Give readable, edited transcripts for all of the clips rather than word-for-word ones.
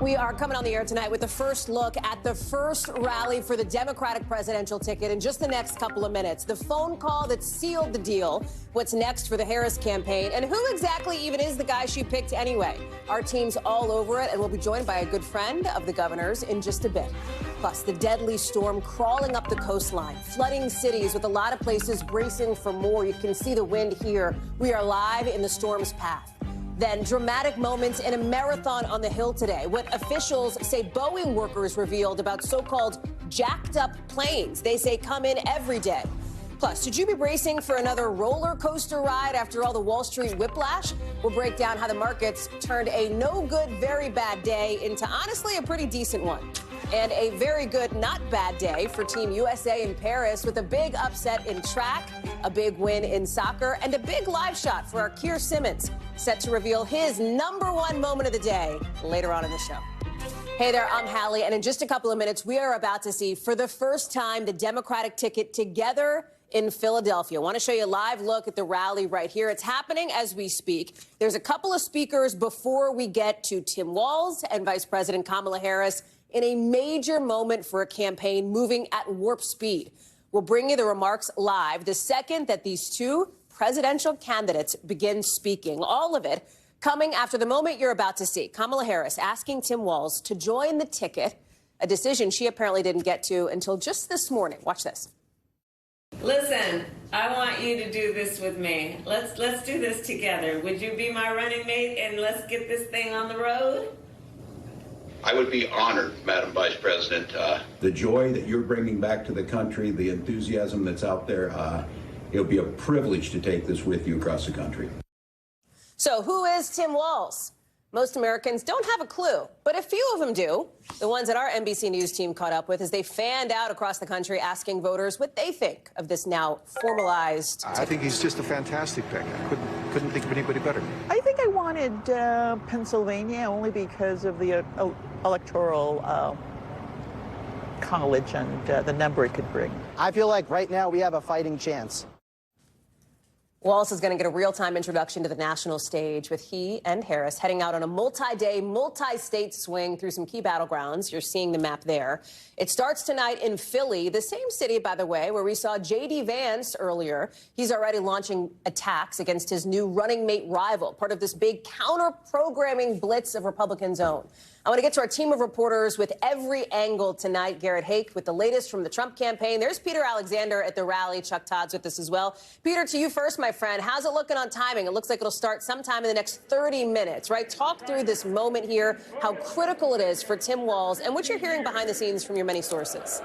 We are coming on the air tonight with the first look at the first rally for the Democratic presidential ticket in just the next couple of minutes. The phone call that sealed the deal, what's next for the Harris campaign, and who exactly even is the guy she picked anyway. Our team's all over it, and we'll be joined by a good friend of the governor's in just a bit. Plus, the deadly storm crawling up the coastline, flooding cities with a lot of places bracing for more. You can see the wind here. We are live in the storm's path. Then dramatic moments in a marathon on the Hill today. What officials say Boeing workers revealed about so-called jacked up planes they say come in every day. Plus, should you be bracing for another roller coaster ride after all the Wall Street whiplash? We'll break down how the markets turned a no good, very bad day into honestly a pretty decent one. And a very good, not bad day for Team USA in Paris with a big upset in track, a big win in soccer, and a big live shot for our Keir Simmons, set to reveal his #1 moment of the day later on in the show. Hey there, I'm Hallie, and in just a couple of minutes, we are about to see, for the first time, the Democratic ticket together in Philadelphia. I want to show you a live look at the rally right here. It's happening as we speak. There's a couple of speakers before we get to Tim Walz and Vice President Kamala Harris in a major moment for a campaign moving at warp speed. We'll bring you the remarks live the second that these two presidential candidates begin speaking. All of it coming after the moment you're about to see. Kamala Harris asking Tim Walz to join the ticket, a decision she apparently didn't get to until just this morning. Watch this. Listen, I want you to do this with me. Let's do this together. Would you be my running mate and let's get this thing on the road? I would be honored, Madam Vice President. The joy that you're bringing back to the country, the enthusiasm that's out there, it'll be a privilege to take this with you across the country. So who is Tim Walz? Most Americans don't have a clue, but a few of them do. The ones that our NBC News team caught up with as they fanned out across the country asking voters what they think of this now formalized ticket. I think he's just a fantastic pick. I couldn't think of anybody better. I think I wanted Pennsylvania only because of the electoral college and the number it could bring. I feel like right now we have a fighting chance. Walz is going to get a real-time introduction to the national stage with he and Harris heading out on a multi-day, multi-state swing through some key battlegrounds. You're seeing the map there. It starts tonight in Philly, the same city, by the way, where we saw J.D. Vance earlier. He's already launching attacks against his new running mate rival, part of this big counter-programming blitz of Republicans' own. I want to get to our team of reporters with every angle tonight. Garrett Hake with the latest from the Trump campaign. There's Peter Alexander at the rally. Chuck Todd's with us as well. Peter, to you first, my friend. How's it looking on timing? It looks like it'll start sometime in the next 30 minutes, right? Talk through this moment here, how critical it is for Tim Walz, and what you're hearing behind the scenes from your many sources.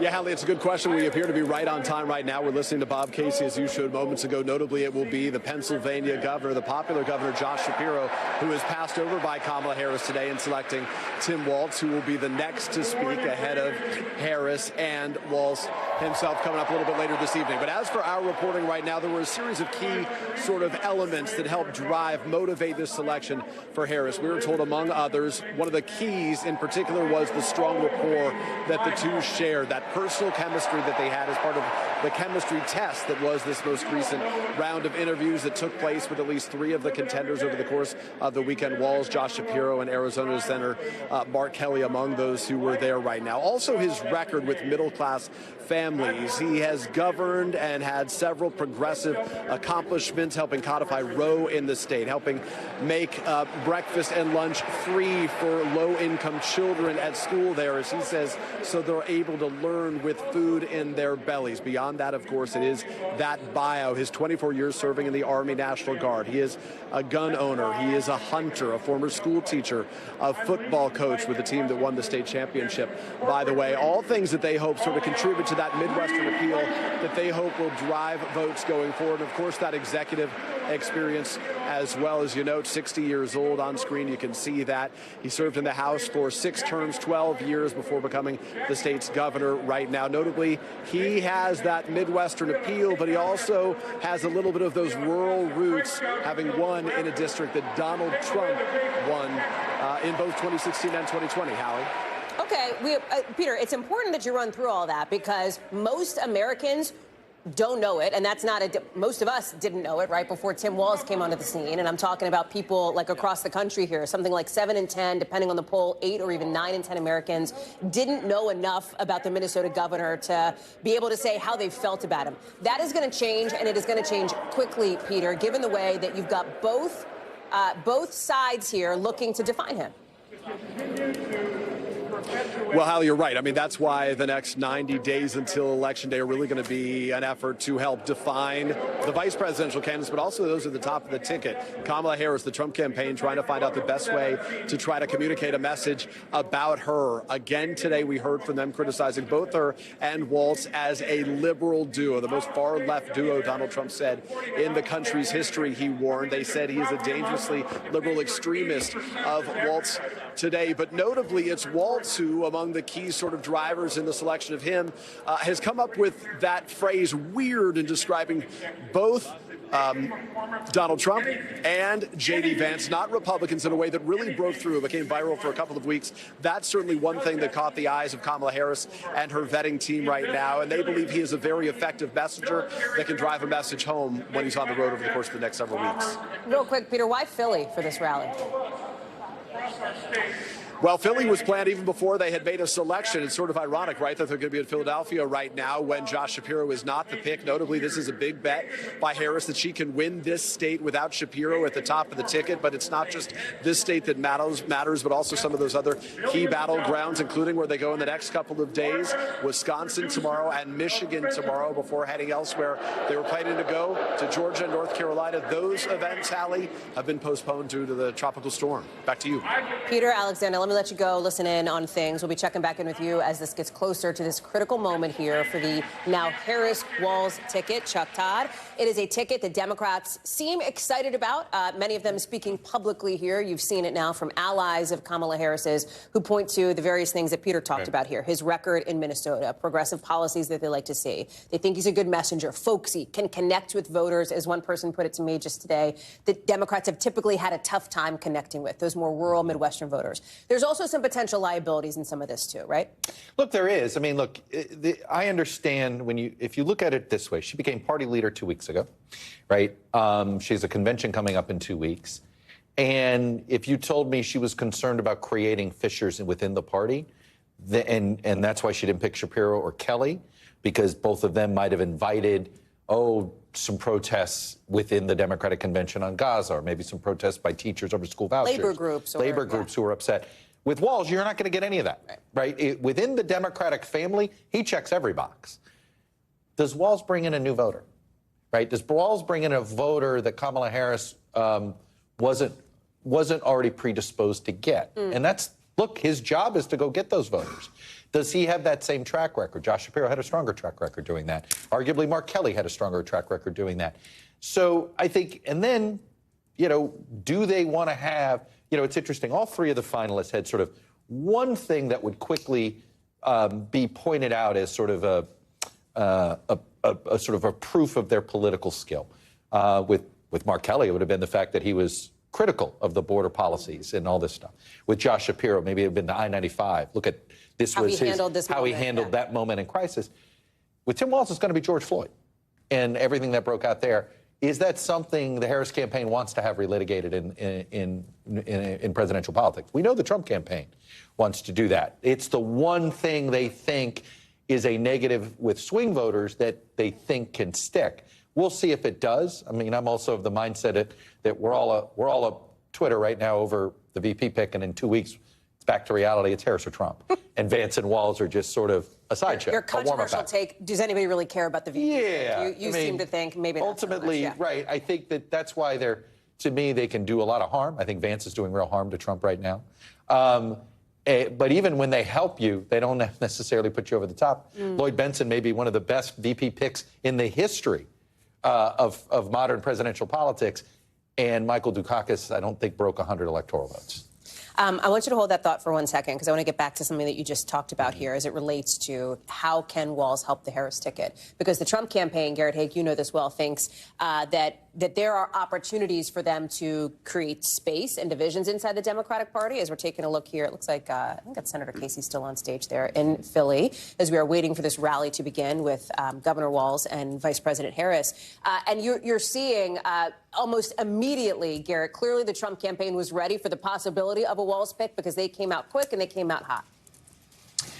Yeah, Hallie, it's a good question. We appear to be right on time right now. We're listening to Bob Casey, as you showed moments ago. Notably, it will be the Pennsylvania governor, the popular governor, Josh Shapiro, who is passed over by Kamala Harris today in selecting Tim Walz, who will be the next to speak ahead of Harris and Walz himself coming up a little bit later this evening. But as for our reporting right now, there were a series of key sort of elements that helped motivate this selection for Harris. We were told, among others, one of the keys in particular was the strong rapport that the two shared, that personal chemistry that they had as part of the chemistry test that was this most recent round of interviews that took place with at least 3 of the contenders over the course of the weekend. Walz, Josh Shapiro, and Arizona Senator Mark Kelly among those who were there right now. Also, his record with middle-class families. He has governed and had several progressive accomplishments, helping codify Roe in the state, helping make breakfast and lunch free for low-income children at school there, as he says, so they're able to learn with food in their bellies. Beyond that, of course, it is that bio, his 24 years serving in the Army National Guard. He is a gun owner. He is a hunter, a former school teacher, a football coach with the team that won the state championship. By the way, all things that they hope sort of contribute to that Midwestern appeal that they hope will drive votes going forward. And of course, that executive experience as well. As you note, 60 years old on screen. You can see that. He served in the House for 6 terms, 12 years before becoming the state's governor right now. Notably, he has that Midwestern appeal, but he also has a little bit of those rural roots, having won in a district that Donald Trump won in both 2016 and 2020. Hallie? Okay, Peter, it's important that you run through all that because most Americans don't know it, and that's not most of us didn't know it right before Tim Walz came onto the scene, and I'm talking about people like across the country here. Something like 7 in 10, depending on the poll, 8 or even 9 in 10 Americans didn't know enough about the Minnesota governor to be able to say how they felt about him. That is going to change, and it is going to change quickly, Peter, given the way that you've got both sides here looking to define him. Well, Hallie, you're right. I mean, that's why the next 90 days until Election Day are really going to be an effort to help define the vice presidential candidates, but also those at the top of the ticket. Kamala Harris, the Trump campaign, trying to find out the best way to try to communicate a message about her. Again, today we heard from them criticizing both her and Walz as a liberal duo, the most far-left duo, Donald Trump said, in the country's history, he warned. They said he is a dangerously liberal extremist of Walz today. But notably, it's Walz who, among the key sort of drivers in the selection of him, has come up with that phrase weird in describing both Donald Trump and J.D. Vance, not Republicans, in a way that really broke through. It became viral for a couple of weeks. That's certainly one thing that caught the eyes of Kamala Harris and her vetting team right now, and they believe he is a very effective messenger that can drive a message home when he's on the road over the course of the next several weeks. Real quick, Peter, why Philly for this rally? Well, Philly was planned even before they had made a selection. It's sort of ironic, right, that they're going to be in Philadelphia right now when Josh Shapiro is not the pick. Notably, this is a big bet by Harris that she can win this state without Shapiro at the top of the ticket. But it's not just this state that matters, but also some of those other key battlegrounds, including where they go in the next couple of days. Wisconsin tomorrow and Michigan tomorrow before heading elsewhere. They were planning to go to Georgia and North Carolina. Those events, Hallie, have been postponed due to the tropical storm. Back to you. Peter, Alexander, let me let you go listen in on things. We'll be checking back in with you as this gets closer to this critical moment here for the now Harris-Walz ticket. Chuck Todd, it is a ticket that Democrats seem excited about, many of them speaking publicly here. You've seen it now from allies of Kamala Harris's who point to the various things that Peter talked about here. His record in Minnesota, progressive policies that they like to see. They think he's a good messenger, folksy, can connect with voters, as one person put it to me just today, that Democrats have typically had a tough time connecting with, those more rural Midwestern voters. There's also some potential liabilities in some of this, too, right? Look, there is. I mean, look, I understand if you look at it this way, she became party leader 2 weeks ago, right? She has a convention coming up in 2 weeks. And if you told me she was concerned about creating fissures within the party, and that's why she didn't pick Shapiro or Kelly, because both of them might have invited, some protests within the Democratic convention on Gaza, or maybe some protests by teachers over school vouchers. Labor groups who are upset. With Walz, you're not going to get any of that, right? Within the Democratic family, he checks every box. Does Walz bring in a new voter, right? Does Walz bring in a voter that Kamala Harris wasn't already predisposed to get? And look, his job is to go get those voters. Does he have that same track record? Josh Shapiro had a stronger track record doing that. Arguably, Mark Kelly had a stronger track record doing that. So I think, and then, do they want to have, it's interesting. All three of the finalists had sort of one thing that would quickly be pointed out as sort of a proof of their political skill. With Mark Kelly, it would have been the fact that he was critical of the border policies and all this stuff. With Josh Shapiro, maybe it would have been the I-95. Look at how he handled that moment in crisis. With Tim Walz, it's going to be George Floyd and everything that broke out there. Is that something the Harris campaign wants to have relitigated in presidential politics? We know the Trump campaign wants to do that. It's the one thing they think is a negative with swing voters that they think can stick. We'll see if it does. I mean, I'm also of the mindset that we're all a Twitter right now over the VP pick, and in 2 weeks, it's back to reality. It's Harris or Trump. And Vance and Walz are just sort of a sideshow. Your controversial take, does anybody really care about the VP? Yeah. You seem to think maybe not ultimately, so much, right. I think that's why to me, they can do a lot of harm. I think Vance is doing real harm to Trump right now. But even when they help you, they don't necessarily put you over the top. Lloyd Bentsen may be one of the best VP picks in the history of modern presidential politics. And Michael Dukakis, I don't think, broke 100 electoral votes. I want you to hold that thought for 1 second, because I want to get back to something that you just talked about here as it relates to how can Walz help the Harris ticket. Because the Trump campaign, Garrett Haake, you know this well, thinks that there are opportunities for them to create space and divisions inside the Democratic Party. As we're taking a look here, it looks like I think that's Senator Casey still on stage there in Philly, as we are waiting for this rally to begin with Governor Walz and Vice President Harris. And you're seeing almost immediately, Garrett, clearly the Trump campaign was ready for the possibility of a Walz pick because they came out quick and they came out hot.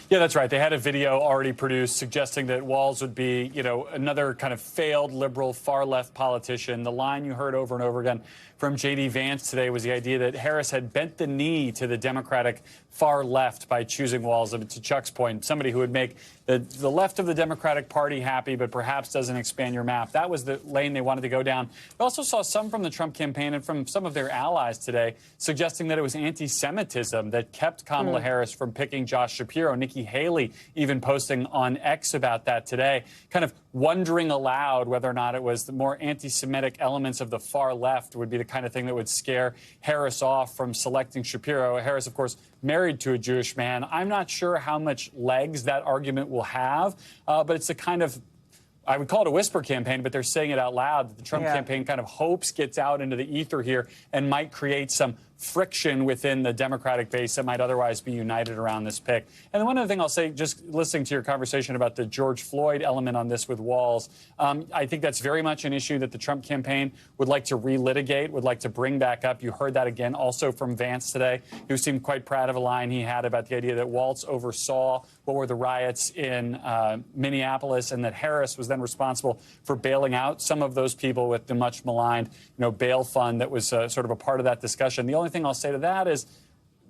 Yeah, that's right. They had a video already produced suggesting that Walz would be, another kind of failed liberal far-left politician. The line you heard over and over again from J.D. Vance today was the idea that Harris had bent the knee to the Democratic far left by choosing Walz. To Chuck's point, somebody who would make the left of the Democratic Party happy, but perhaps doesn't expand your map. That was the lane they wanted to go down. We also saw some from the Trump campaign and from some of their allies today suggesting that it was anti-Semitism that kept Kamala Harris from picking Josh Shapiro. Nikki Haley even posting on X about that today, kind of wondering aloud whether or not it was the more anti-Semitic elements of the far left would be the kind of thing that would scare Harris off from selecting Shapiro. Harris, of course, married to a Jewish man. I'm not sure how much legs that argument will have, but it's a kind of, I would call it a whisper campaign, but they're saying it out loud that the Trump campaign kind of hopes gets out into the ether here and might create some friction within the Democratic base that might otherwise be united around this pick. And one other thing I'll say, just listening to your conversation about the George Floyd element on this with Walz, I think that's very much an issue that the Trump campaign would like to relitigate, would like to bring back up. You heard that again also from Vance today, who seemed quite proud of a line he had about the idea that Walz oversaw what were the riots in Minneapolis, and that Harris was then responsible for bailing out some of those people with the much maligned, bail fund that was sort of a part of that discussion. The only thing I'll say to that is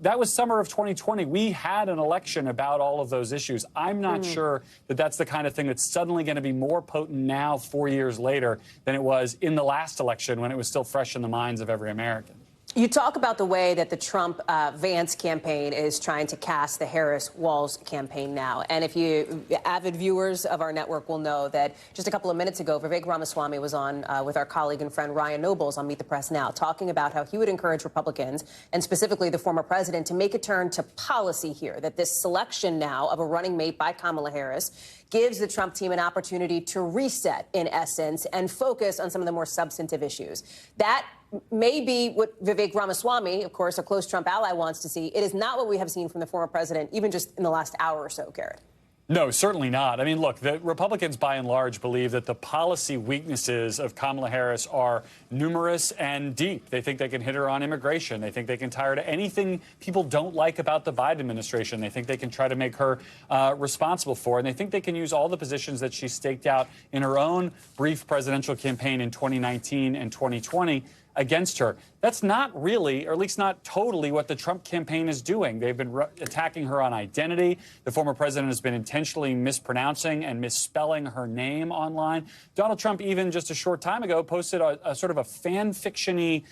that was summer of 2020. We had an election about all of those issues. I'm not sure that that's the kind of thing that's suddenly going to be more potent now, 4 years later, than it was in the last election when it was still fresh in the minds of every American. You talk about the way that the Trump-Vance campaign is trying to cast the Harris-Walz campaign now. And if you avid viewers of our network will know that just a couple of minutes ago, Vivek Ramaswamy was on with our colleague and friend Ryan Nobles on Meet the Press Now, talking about how he would encourage Republicans, and specifically the former president, to make a turn to policy here, that this selection now of a running mate by Kamala Harris gives the Trump team an opportunity to reset, in essence, and focus on some of the more substantive issues. That may be what Vivek Ramaswamy, of course, a close Trump ally, wants to see. It is not what we have seen from the former president, even just in the last hour or so, Garrett. No, certainly not. I mean, look, the Republicans, by and large, believe that the policy weaknesses of Kamala Harris are numerous and deep. They think they can hit her on immigration. They think they can tie her to anything people don't like about the Biden administration. They think they can try to make her responsible for. And they think they can use all the positions that she staked out in her own brief presidential campaign in 2019 and 2020 against her. That's not really, or at least not totally, what the Trump campaign is doing. They've been attacking her on identity. The former president has been intentionally mispronouncing and misspelling her name online. Donald Trump, even just a short time ago, posted a sort of a fan fiction-y,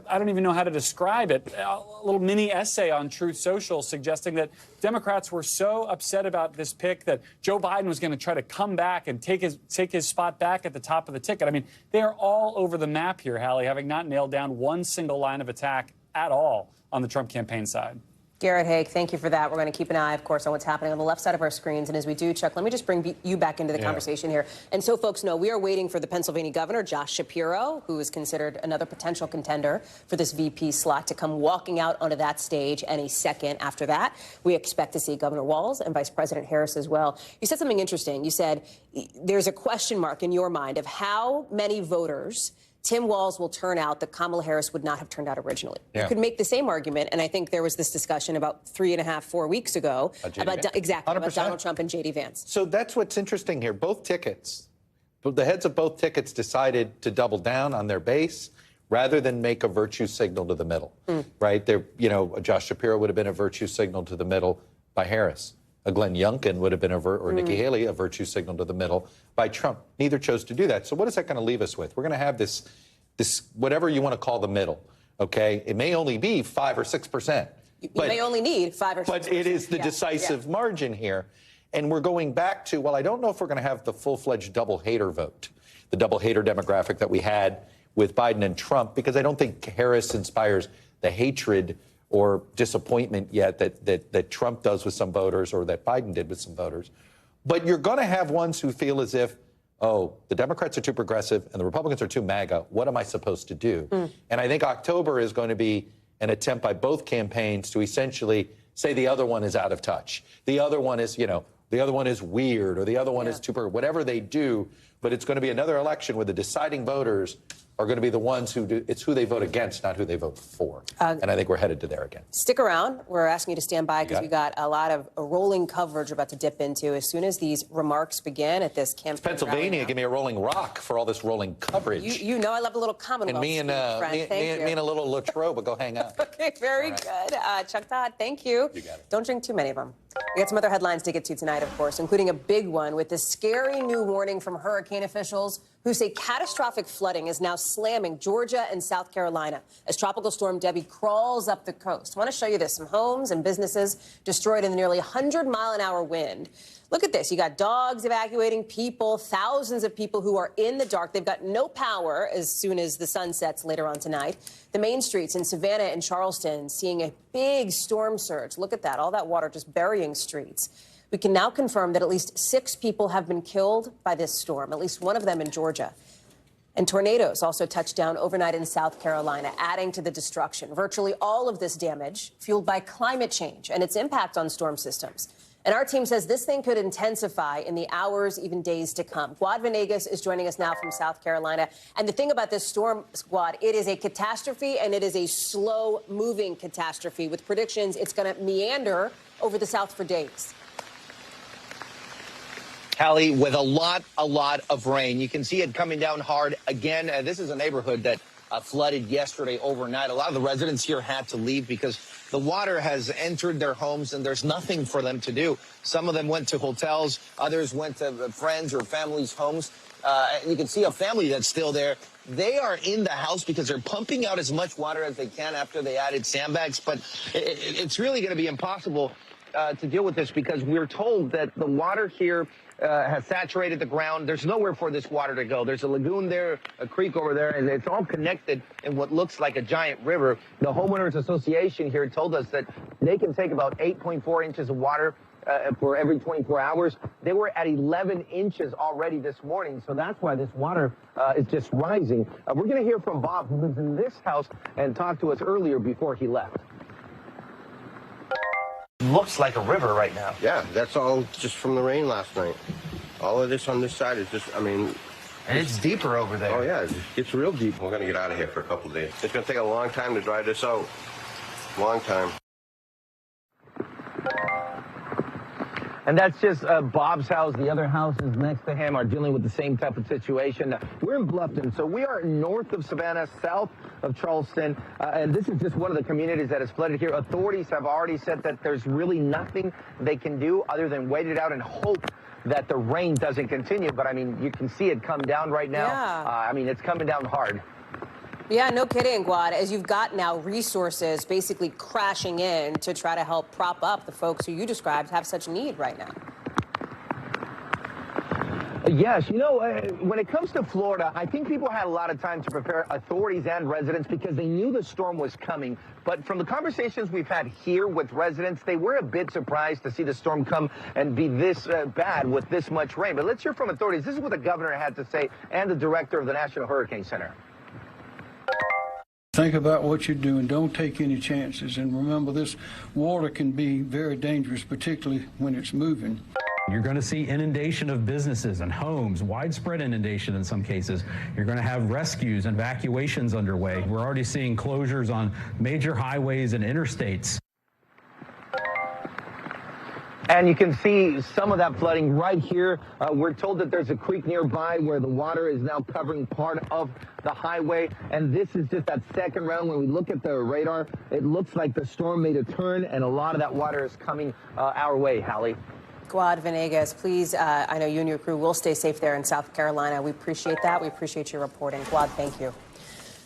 I don't even know how to describe it, a little mini essay on Truth Social suggesting that Democrats were so upset about this pick that Joe Biden was going to try to come back and take his spot back at the top of the ticket. I mean, they are all over the map here, Hallie, having not nailed down one single line of attack at all on the Trump campaign side. Garrett Haake, thank you for that. We're going to keep an eye, of course, on what's happening on the left side of our screens. And as we do, Chuck, let me just bring you back into the conversation here. And so folks know, we are waiting for the Pennsylvania governor, Josh Shapiro, who is considered another potential contender for this VP slot, to come walking out onto that stage any second after that. We expect to see Governor Walz and Vice President Harris as well. You said something interesting. You said there's a question mark in your mind of how many voters Tim Walz will turn out that Kamala Harris would not have turned out originally. You could make the same argument, and I think there was this discussion about 4 weeks ago about Donald Trump and J.D. Vance. So that's what's interesting here. Both tickets, the heads of both tickets decided to double down on their base rather than make a virtue signal to the middle, right? Josh Shapiro would have been a virtue signal to the middle by Harris. A Glenn Youngkin would have been Nikki Haley, a virtue signal to the middle by Trump. Neither chose to do that. So what is that going to leave us with? We're going to have this whatever you want to call the middle, okay? It may only be 5 or 6%. You may only need 5 or 6%. But it is the decisive margin here. And we're going back to, well, I don't know if we're going to have the full-fledged double hater vote, the double hater demographic that we had with Biden and Trump, because I don't think Harris inspires the hatred or disappointment yet that Trump does with some voters or that Biden did with some voters. But you're going to have ones who feel as if, oh, the Democrats are too progressive and the Republicans are too MAGA. What am I supposed to do? And I think October is going to be an attempt by both campaigns to essentially say the other one is out of touch. The other one is, the other one is weird, or the other one is too, whatever they do. But it's going to be another election where the deciding voters are going to be the ones who do, it's who they vote against, not who they vote for. And I think we're headed to there again. Stick around. We're asking you to stand by because we got a lot of rolling coverage we're about to dip into as soon as these remarks begin at this campaign. Pennsylvania, give me a rolling rock for all this rolling coverage. You know I love a little Commonwealth. And me and a little Latrobe will go hang out. Okay, very good. Chuck Todd, thank you. You got it. Don't drink too many of them. We got some other headlines to get to tonight, of course, including a big one with this scary new warning from hurricane officials who say catastrophic flooding is now slamming Georgia and South Carolina as Tropical Storm Debbie crawls up the coast. I want to show you this. Some homes and businesses destroyed in the nearly 100-mile-an-hour wind. Look at this. You got dogs evacuating people, thousands of people who are in the dark. They've got no power as soon as the sun sets later on tonight. The main streets in Savannah and Charleston seeing a big storm surge. Look at that. All that water just burying streets. We can now confirm that at least 6 people have been killed by this storm, at least one of them in Georgia. And tornadoes also touched down overnight in South Carolina, adding to the destruction. Virtually all of this damage fueled by climate change and its impact on storm systems. And our team says this thing could intensify in the hours, even days to come. Guad Venegas is joining us now from South Carolina. And the thing about this storm, Guad, it is a catastrophe, and it is a slow-moving catastrophe with predictions it's going to meander over the South for days. Hallie, with a lot of rain. You can see it coming down hard again. This is a neighborhood that flooded yesterday overnight. A lot of the residents here had to leave because the water has entered their homes and there's nothing for them to do. Some of them went to hotels. Others went to friends or families' homes. And you can see a family that's still there. They are in the house because they're pumping out as much water as they can after they added sandbags. But it's really going to be impossible to deal with this because we're told that the water here has saturated the ground. There's nowhere for this water to go. There's a lagoon there, a creek over there, and it's all connected in what looks like a giant river. The Homeowners Association here told us that they can take about 8.4 inches of water for every 24 hours. They were at 11 inches already this morning, so that's why this water is just rising. We're going to hear from Bob, who lives in this house, and talked to us earlier before he left. Looks like a river right now. Yeah, that's all just from the rain last night. All of this on this side is just, and it's deeper over there. Oh, yeah, it's real deep. We're going to get out of here for a couple of days. It's going to take a long time to dry this out. Long time. And that's just Bob's house. The other houses next to him are dealing with the same type of situation. We're in Bluffton, so we are north of Savannah, south of Charleston, and this is just one of the communities that has flooded here. Authorities have already said that there's really nothing they can do other than wait it out and hope that the rain doesn't continue. But, you can see it come down right now. Yeah. It's coming down hard. Yeah, no kidding, Guad, as you've got now resources basically crashing in to try to help prop up the folks who you described have such need right now. Yes, when it comes to Florida, I think people had a lot of time to prepare, authorities and residents, because they knew the storm was coming. But from the conversations we've had here with residents, they were a bit surprised to see the storm come and be this bad with this much rain. But let's hear from authorities. This is what the governor had to say and the director of the National Hurricane Center. Think about what you're doing. Don't take any chances. And remember, this water can be very dangerous, particularly when it's moving. You're going to see inundation of businesses and homes, widespread inundation in some cases. You're going to have rescues and evacuations underway. We're already seeing closures on major highways and interstates. And you can see some of that flooding right here. We're told that there's a creek nearby where the water is now covering part of the highway. And this is just that second round. When we look at the radar, it looks like the storm made a turn, and a lot of that water is coming our way, Hallie. Guad Venegas, please, I know you and your crew will stay safe there in South Carolina. We appreciate that. We appreciate your reporting. Guad, thank you.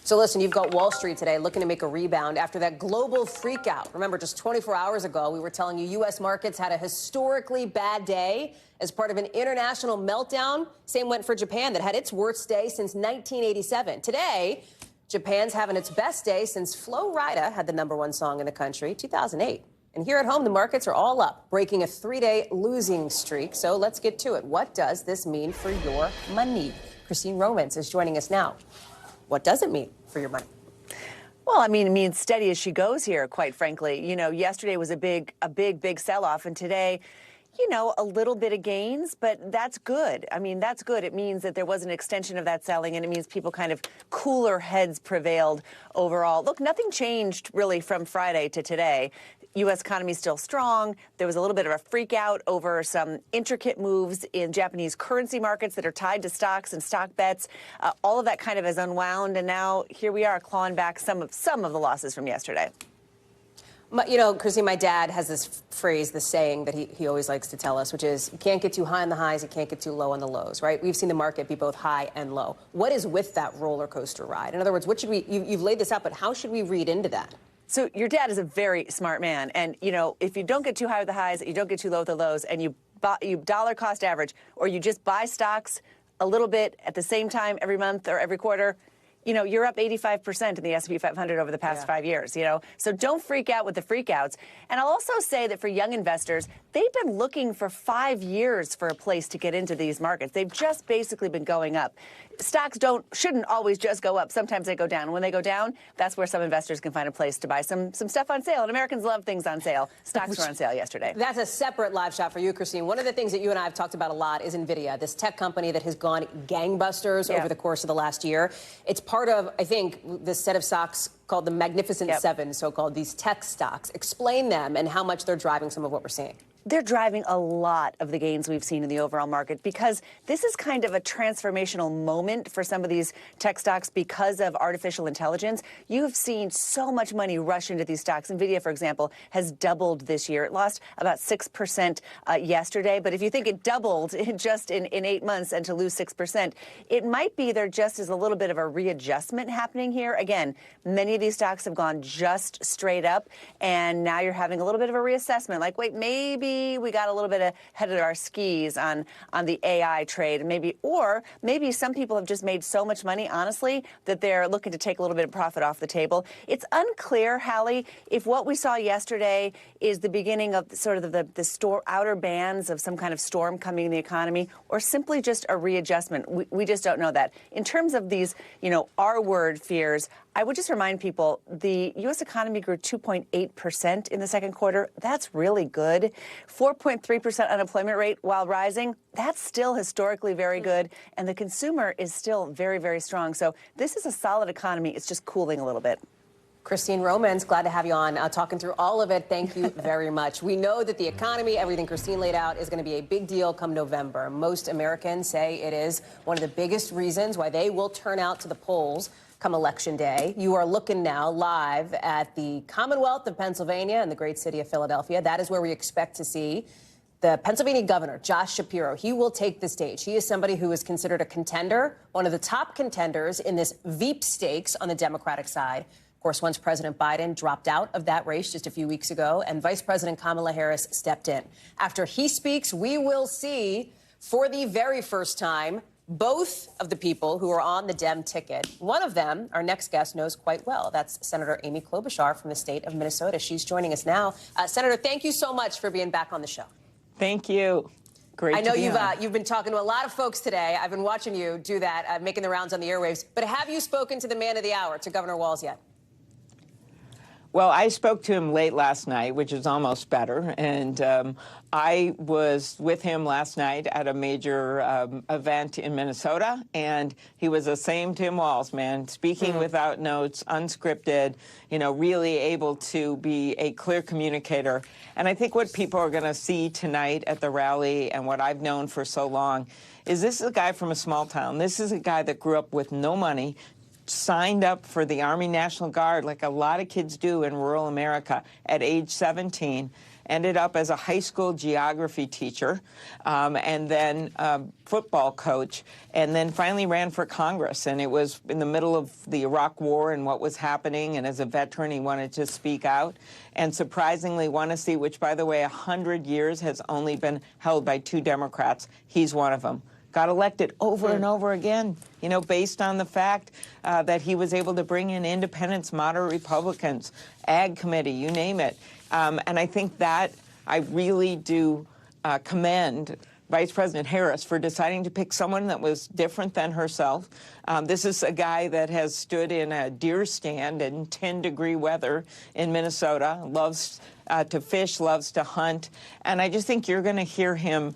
So listen, you've got Wall Street today looking to make a rebound after that global freakout. Remember, just 24 hours ago, we were telling you U.S. markets had a historically bad day as part of an international meltdown. Same went for Japan that had its worst day since 1987. Today, Japan's having its best day since Flo Rida had the #1 song in the country, 2008. And here at home, the markets are all up, breaking a 3-day losing streak. So let's get to it. What does this mean for your money? Christine Romans is joining us now. What does it mean for your money? Well, I mean, it means steady as she goes here, quite frankly. You know, yesterday was a big sell-off, and today, you know, a little bit of gains, but that's good. I mean, that's good. It means that there was an extension of that selling, and it means people kind of cooler heads prevailed overall. Look, nothing changed really from Friday to today. U.S. economy is still strong. There was a little bit of a freak out over some intricate moves in Japanese currency markets that are tied to stocks and stock bets. All of that kind of has unwound, and now here we are clawing back some of the losses from yesterday. You know, Christine, my dad has this phrase, this saying that he always likes to tell us, which is you can't get too high on the highs, you can't get too low on the lows, right? We've seen the market be both high and low. What is with that roller coaster ride? In other words, what should we, you've laid this out, but how should we read into that? So your dad is a very smart man. And, you know, if you don't get too high with the highs, you don't get too low with the lows, and you dollar cost average, or you just buy stocks a little bit at the same time every month or every quarter, you know, you're up 85% in the S&P 500 over the past 5 years, you know. So don't freak out with the freakouts. And I'll also say that for young investors, they've been looking for 5 years for a place to get into these markets. They've just basically been going up. Stocks shouldn't always just go up. Sometimes they go down. And when they go down, that's where some investors can find a place to buy some stuff on sale. And Americans love things on sale. Stocks were on sale yesterday. That's a separate live shot for you, Christine. One of the things that you and I have talked about a lot is NVIDIA, this tech company that has gone gangbusters over the course of the last year. It's part of, I think, this set of stocks called the Magnificent Seven, so-called, these tech stocks. Explain them and how much they're driving some of what we're seeing. They're driving a lot of the gains we've seen in the overall market because this is kind of a transformational moment for some of these tech stocks because of artificial intelligence. You've seen so much money rush into these stocks. NVIDIA, for example, has doubled this year. It lost about 6% yesterday. But if you think it doubled just in 8 months and to lose 6%, it might be there just is a little bit of a readjustment happening here. Again, many of these stocks have gone just straight up, and now you're having a little bit of a reassessment. Like, wait, maybe we got a little bit ahead of our skis on the AI trade, or maybe some people have just made so much money, honestly, that they're looking to take a little bit of profit off the table. It's unclear, Hallie, if what we saw yesterday is the beginning of sort of the outer bands of some kind of storm coming in the economy, or simply just a readjustment. We just don't know that. In terms of these, you know, R-word fears, I would just remind people the U.S. economy grew 2.8% in the second quarter. That's really good. 4.3% unemployment rate while rising. That's still historically very good. And the consumer is still very, very strong. So this is a solid economy. It's just cooling a little bit. Christine Romans, glad to have you on, talking through all of it. Thank you very much. We know that the economy, everything Christine laid out, is going to be a big deal come November. Most Americans say it is one of the biggest reasons why they will turn out to the polls come Election Day. You are looking now live at the Commonwealth of Pennsylvania and the great city of Philadelphia. That is where we expect to see the Pennsylvania governor, Josh Shapiro. He will take the stage. He is somebody who is considered a contender, one of the top contenders in this Veep stakes on the Democratic side. Of course, once President Biden dropped out of that race just a few weeks ago and Vice President Kamala Harris stepped in. After he speaks, we will see, for the very first time, both of the people who are on the Dem ticket. One of them, our next guest, knows quite well. That's Senator Amy Klobuchar from the state of Minnesota. She's joining us now. Senator, thank you so much for being back on the show. Thank you. Great. I know you've been talking to a lot of folks today. I've been watching you do that, making the rounds on the airwaves. But have you spoken to the man of the hour, to Governor Walz, yet? Well, I spoke to him late last night, which is almost better. And I was with him last night at a major event in Minnesota. And he was the same Tim Walz, man, speaking without notes, unscripted, you know, really able to be a clear communicator. And I think what people are going to see tonight at the rally, and what I've known for so long, is this is a guy from a small town. This is a guy that grew up with no money, signed up for the Army National Guard like a lot of kids do in rural America at age 17, ended up as a high school geography teacher, and then football coach, and then finally ran for Congress. And it was in the middle of the Iraq War and what was happening, and as a veteran, he wanted to speak out. And surprisingly, won a seat, which, by the way, 100 years has only been held by 2 Democrats. He's one of them. got elected over and over again, you know, based on the fact that he was able to bring in independents, moderate Republicans, Ag Committee, you name it. And I think that I really do commend Vice President Harris for deciding to pick someone that was different than herself. This is a guy that has stood in a deer stand in 10-degree weather in Minnesota, loves to fish, loves to hunt. And I just think you're going to hear him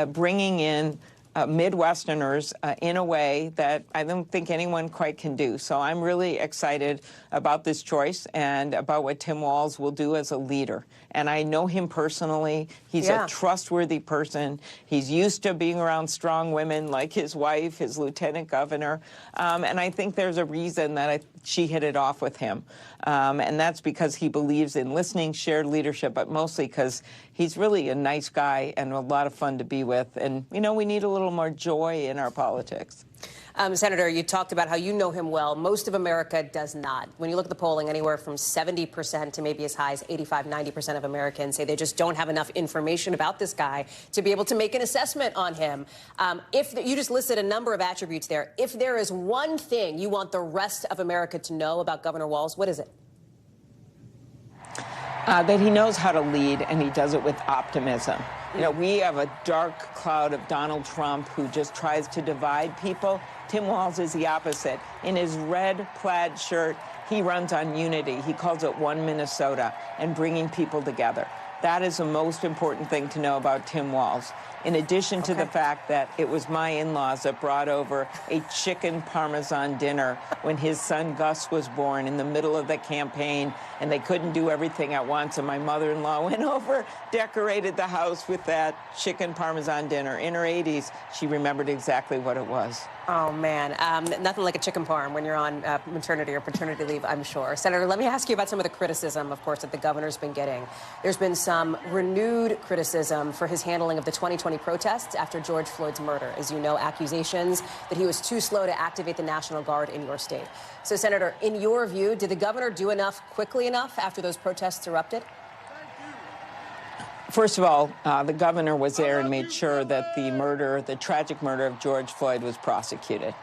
bringing in Midwesterners in a way that I don't think anyone quite can do. So I'm really excited about this choice and about what Tim Walz will do as a leader. And I know him personally. He's a trustworthy person. He's used to being around strong women like his wife, his lieutenant governor. And I think there's a reason that she hit it off with him. And that's because he believes in listening, shared leadership, but mostly because he's really a nice guy and a lot of fun to be with. And, you know, we need a little more joy in our politics. Senator, you talked about how you know him well. Most of America does not. When you look at the polling, anywhere from 70% to maybe as high as 85, 90% of Americans say they just don't have enough information about this guy to be able to make an assessment on him. You just listed a number of attributes there. If there is one thing you want the rest of America to know about Governor Walz, what is it? That he knows how to lead, and he does it with optimism. You know, we have a dark cloud of Donald Trump who just tries to divide people. Tim Walz is the opposite. In his red plaid shirt, he runs on unity. He calls it One Minnesota and bringing people together. That is the most important thing to know about Tim Walz. In addition to the fact that it was my in-laws that brought over a chicken Parmesan dinner when his son Gus was born in the middle of the campaign, and they couldn't do everything at once, and my mother-in-law went over, decorated the house with that chicken Parmesan dinner. In her 80s, she remembered exactly what it was. Oh, man. Nothing like a chicken parm when you're on maternity or paternity leave, I'm sure. Senator, let me ask you about some of the criticism, of course, that the governor's been getting. There's been some renewed criticism for his handling of the 2020 protests after George Floyd's murder. As you know, accusations that he was too slow to activate the National Guard in your state. So, Senator, in your view, did the governor do enough quickly enough after those protests erupted? First of all, the governor was there and made sure that the tragic murder of George Floyd was prosecuted.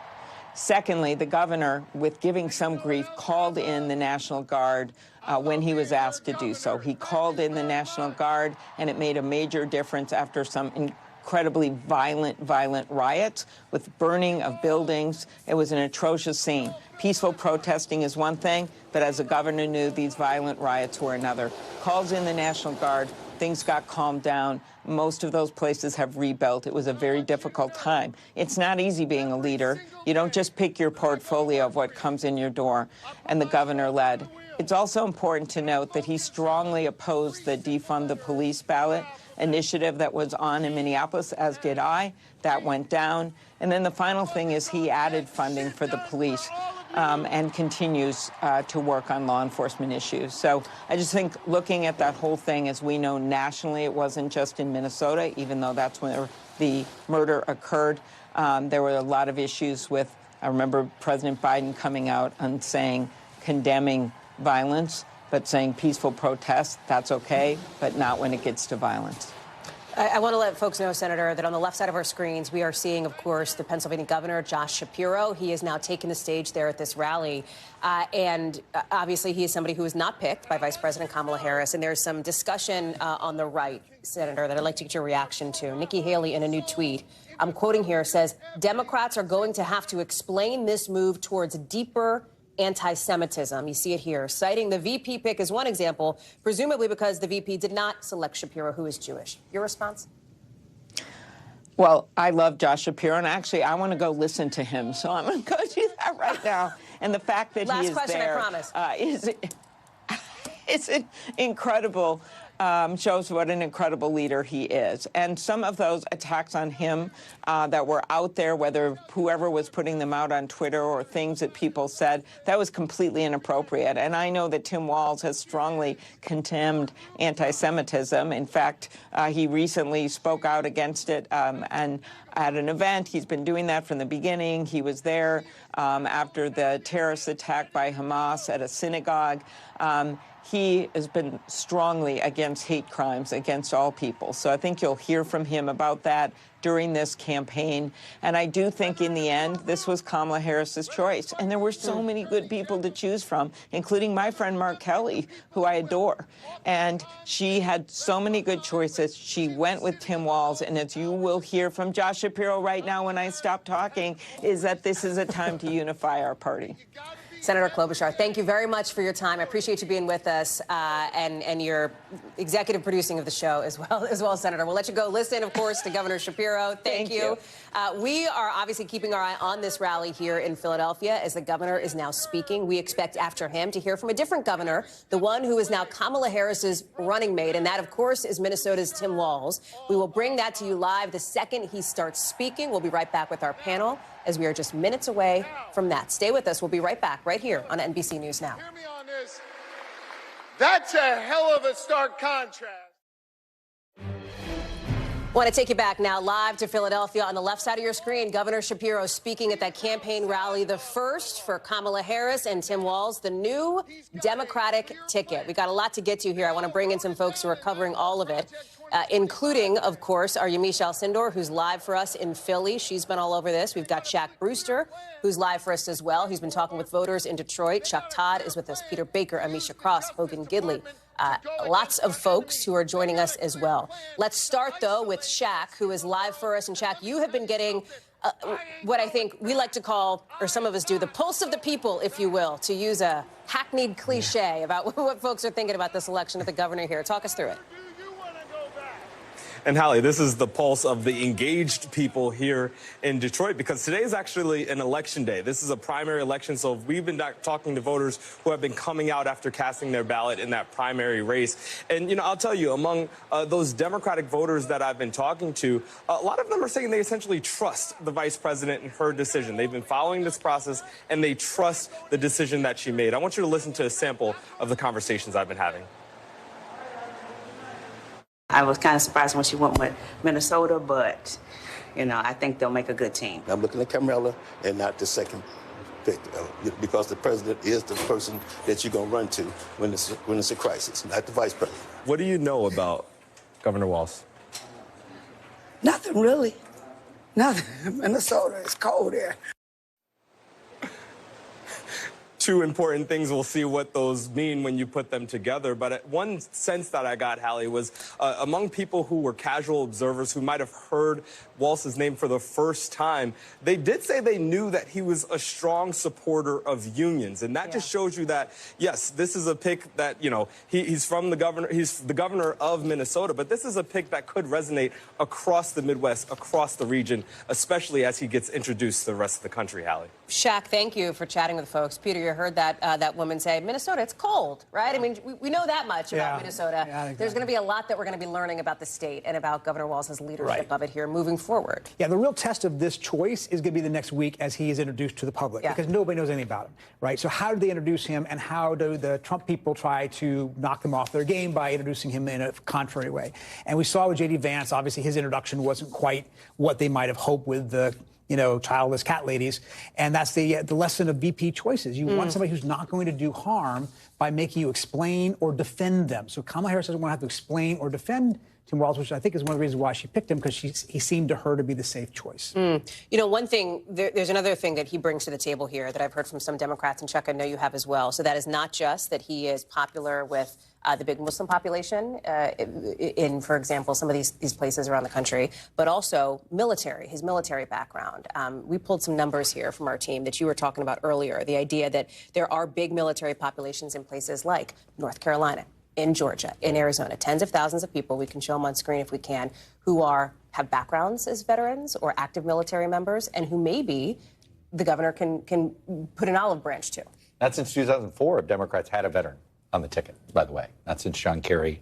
Secondly, the governor, with giving some grief, called in the National Guard when he was asked to do so. He called in the National Guard, and it made a major difference after some incredibly violent riots with burning of buildings. It was an atrocious scene. Peaceful protesting is one thing, but as the governor knew, these violent riots were another. Calls in the National Guard. Things got calmed down. Most of those places have rebuilt. It was a very difficult time. It's not easy being a leader. You don't just pick your portfolio of what comes in your door, and the governor led. It's also important to note that he strongly opposed the defund the police ballot initiative that was on in Minneapolis, as did I. That went down. And then the final thing is he added funding for the police and continues to work on law enforcement issues. So I just think looking at that whole thing, as we know nationally, it wasn't just in Minnesota, even though that's where the murder occurred. There were a lot of issues with, I remember President Biden coming out and saying, condemning violence, but saying peaceful protests, that's okay, but not when it gets to violence. I want to let folks know, Senator, that on the left side of our screens, we are seeing, of course, the Pennsylvania governor, Josh Shapiro. He has now taken the stage there at this rally. And obviously, he is somebody who is not picked by Vice President Kamala Harris. And there's some discussion on the right, Senator, that I'd like to get your reaction to. Nikki Haley, in a new tweet, I'm quoting here, says, Democrats are going to have to explain this move towards deeper anti-Semitism. You see it here, citing the VP pick as one example, presumably because the VP did not select Shapiro, who is Jewish. Your response? Well, I love Josh Shapiro, and actually, I want to go listen to him, so I'm going to go do that right now. And the fact that he is question, there is incredible. Shows what an incredible leader he is. And some of those attacks on him that were out there, whether whoever was putting them out on Twitter or things that people said, that was completely inappropriate. And I know that Tim Walz has strongly condemned anti-Semitism. In fact, he recently spoke out against it and at an event. He's been doing that from the beginning. He was there after the terrorist attack by Hamas at a synagogue. he has been strongly against hate crimes against all people. So I think you'll hear from him about that during this campaign. And I do think in the end, this was Kamala Harris's choice. And there were so many good people to choose from, including my friend Mark Kelly, who I adore. And she had so many good choices. She went with Tim Walz. And as you will hear from Josh Shapiro right now when I stop talking, is that this is a time to unify our party. Senator Klobuchar, thank you very much for your time. I appreciate you being with us and your executive producing of the show as well, Senator. We'll let you go listen, of course, to Governor Shapiro. Thank you. We are obviously keeping our eye on this rally here in Philadelphia as the governor is now speaking. We expect after him to hear from a different governor, the one who is now Kamala Harris's running mate, and that, of course, is Minnesota's Tim Walz. We will bring that to you live the second he starts speaking. We'll be right back with our panel as we are just minutes away from that. Stay with us. We'll be right back right here on NBC News Now. Hear me on this. That's a hell of a stark contrast. Want to take you back now live to Philadelphia. On the left side of your screen, Governor Shapiro speaking at that campaign rally, the first for Kamala Harris and Tim Walz, the new Democratic ticket. We got a lot to get to here. I want to bring in some folks who are covering all of it, including, of course, our Yamiche Alcindor, who's live for us in Philly. She's been all over this. We've got Shaq Brewster, who's live for us as well. He's been talking with voters in Detroit. Chuck Todd is with us. Peter Baker, Amisha Cross, Hogan Gidley. Lots of folks who are joining us as well. Let's start, though, with Shaq, who is live for us. And Shaq, you have been getting what I think we like to call, or some of us do, the pulse of the people, if you will, to use a hackneyed cliche about what folks are thinking about this election of the governor here. Talk us through it. And Hallie, this is the pulse of the engaged people here in Detroit, because today is actually an election day. This is a primary election, so we've been talking to voters who have been coming out after casting their ballot in that primary race. And, you know, I'll tell you, among those Democratic voters that I've been talking to, a lot of them are saying they essentially trust the vice president and her decision. They've been following this process, and they trust the decision that she made. I want you to listen to a sample of the conversations I've been having. I was kind of surprised when she went with Minnesota, but, you know, I think they'll make a good team. I'm looking at Kamala and not the second pick, because the president is the person that you're going to run to when it's a crisis, not the vice president. What do you know about Governor Walz? Nothing, really. Nothing. Minnesota is cold there. Two important things. We'll see what those mean when you put them together. But one sense that I got, Hallie, was among people who were casual observers who might have heard Walz's name for the first time, they did say they knew that he was a strong supporter of unions. And that just shows you that, yes, this is a pick that, you know, he's the governor of Minnesota, but this is a pick that could resonate across the Midwest, across the region, especially as he gets introduced to the rest of the country, Hallie. Shaq, thank you for chatting with folks. Peter, you heard that that woman say, Minnesota, it's cold, right? I mean, we know that much about Minnesota. Yeah, exactly. There's going to be a lot that we're going to be learning about the state and about Governor Walz's leadership of it here moving forward. Yeah, the real test of this choice is going to be the next week as he is introduced to the public, because nobody knows anything about him, right? So how do they introduce him, and how do the Trump people try to knock them off their game by introducing him in a contrary way? And we saw with J.D. Vance, obviously his introduction wasn't quite what they might have hoped with the childless cat ladies. And that's the lesson of VP choices. You want somebody who's not going to do harm by making you explain or defend them. So Kamala Harris doesn't want to have to explain or defend Tim Walz, which I think is one of the reasons why she picked him, because he seemed to her to be the safe choice. You know, one thing, there's another thing that he brings to the table here that I've heard from some Democrats, and Chuck, I know you have as well. So that is not just that he is popular with the big Muslim population in, for example, some of these places around the country, but also his military background. We pulled some numbers here from our team that you were talking about earlier, the idea that there are big military populations in places like North Carolina, in Georgia, in Arizona, tens of thousands of people, we can show them on screen if we can, who have backgrounds as veterans or active military members, and who maybe the governor can put an olive branch to. Not since 2004 Democrats had a veteran on the ticket, by the way. Not since John Kerry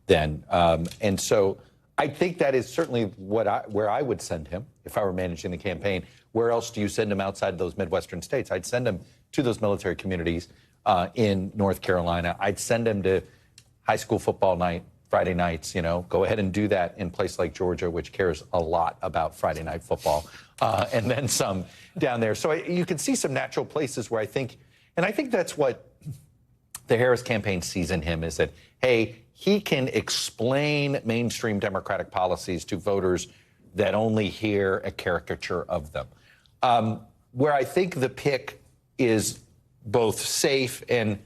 then. And so I think that is certainly where I would send him if I were managing the campaign. Where else do you send him outside those Midwestern states? I'd send him to those military communities in North Carolina. I'd send him to high school football night, Friday nights, go ahead and do that in a place like Georgia, which cares a lot about Friday night football, and then some down there. So you can see some natural places where I think that's what the Harris campaign sees in him is that, hey, he can explain mainstream Democratic policies to voters that only hear a caricature of them. Where I think the pick is both safe and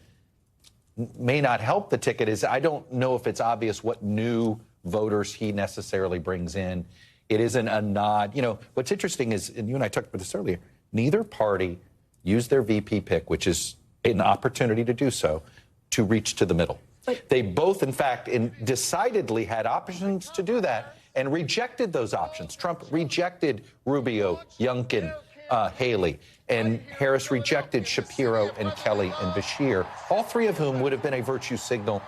may not help the ticket is I don't know if it's obvious what new voters he necessarily brings in. It isn't a nod. You know, what's interesting is, and you and I talked about this earlier, neither party used their VP pick, which is an opportunity to do so, to reach to the middle. They both, in fact, decidedly had options to do that and rejected those options. Trump rejected Rubio, Youngkin, Haley, and Harris rejected Shapiro and Kelly and Beshear, all three of whom would have been a virtue signal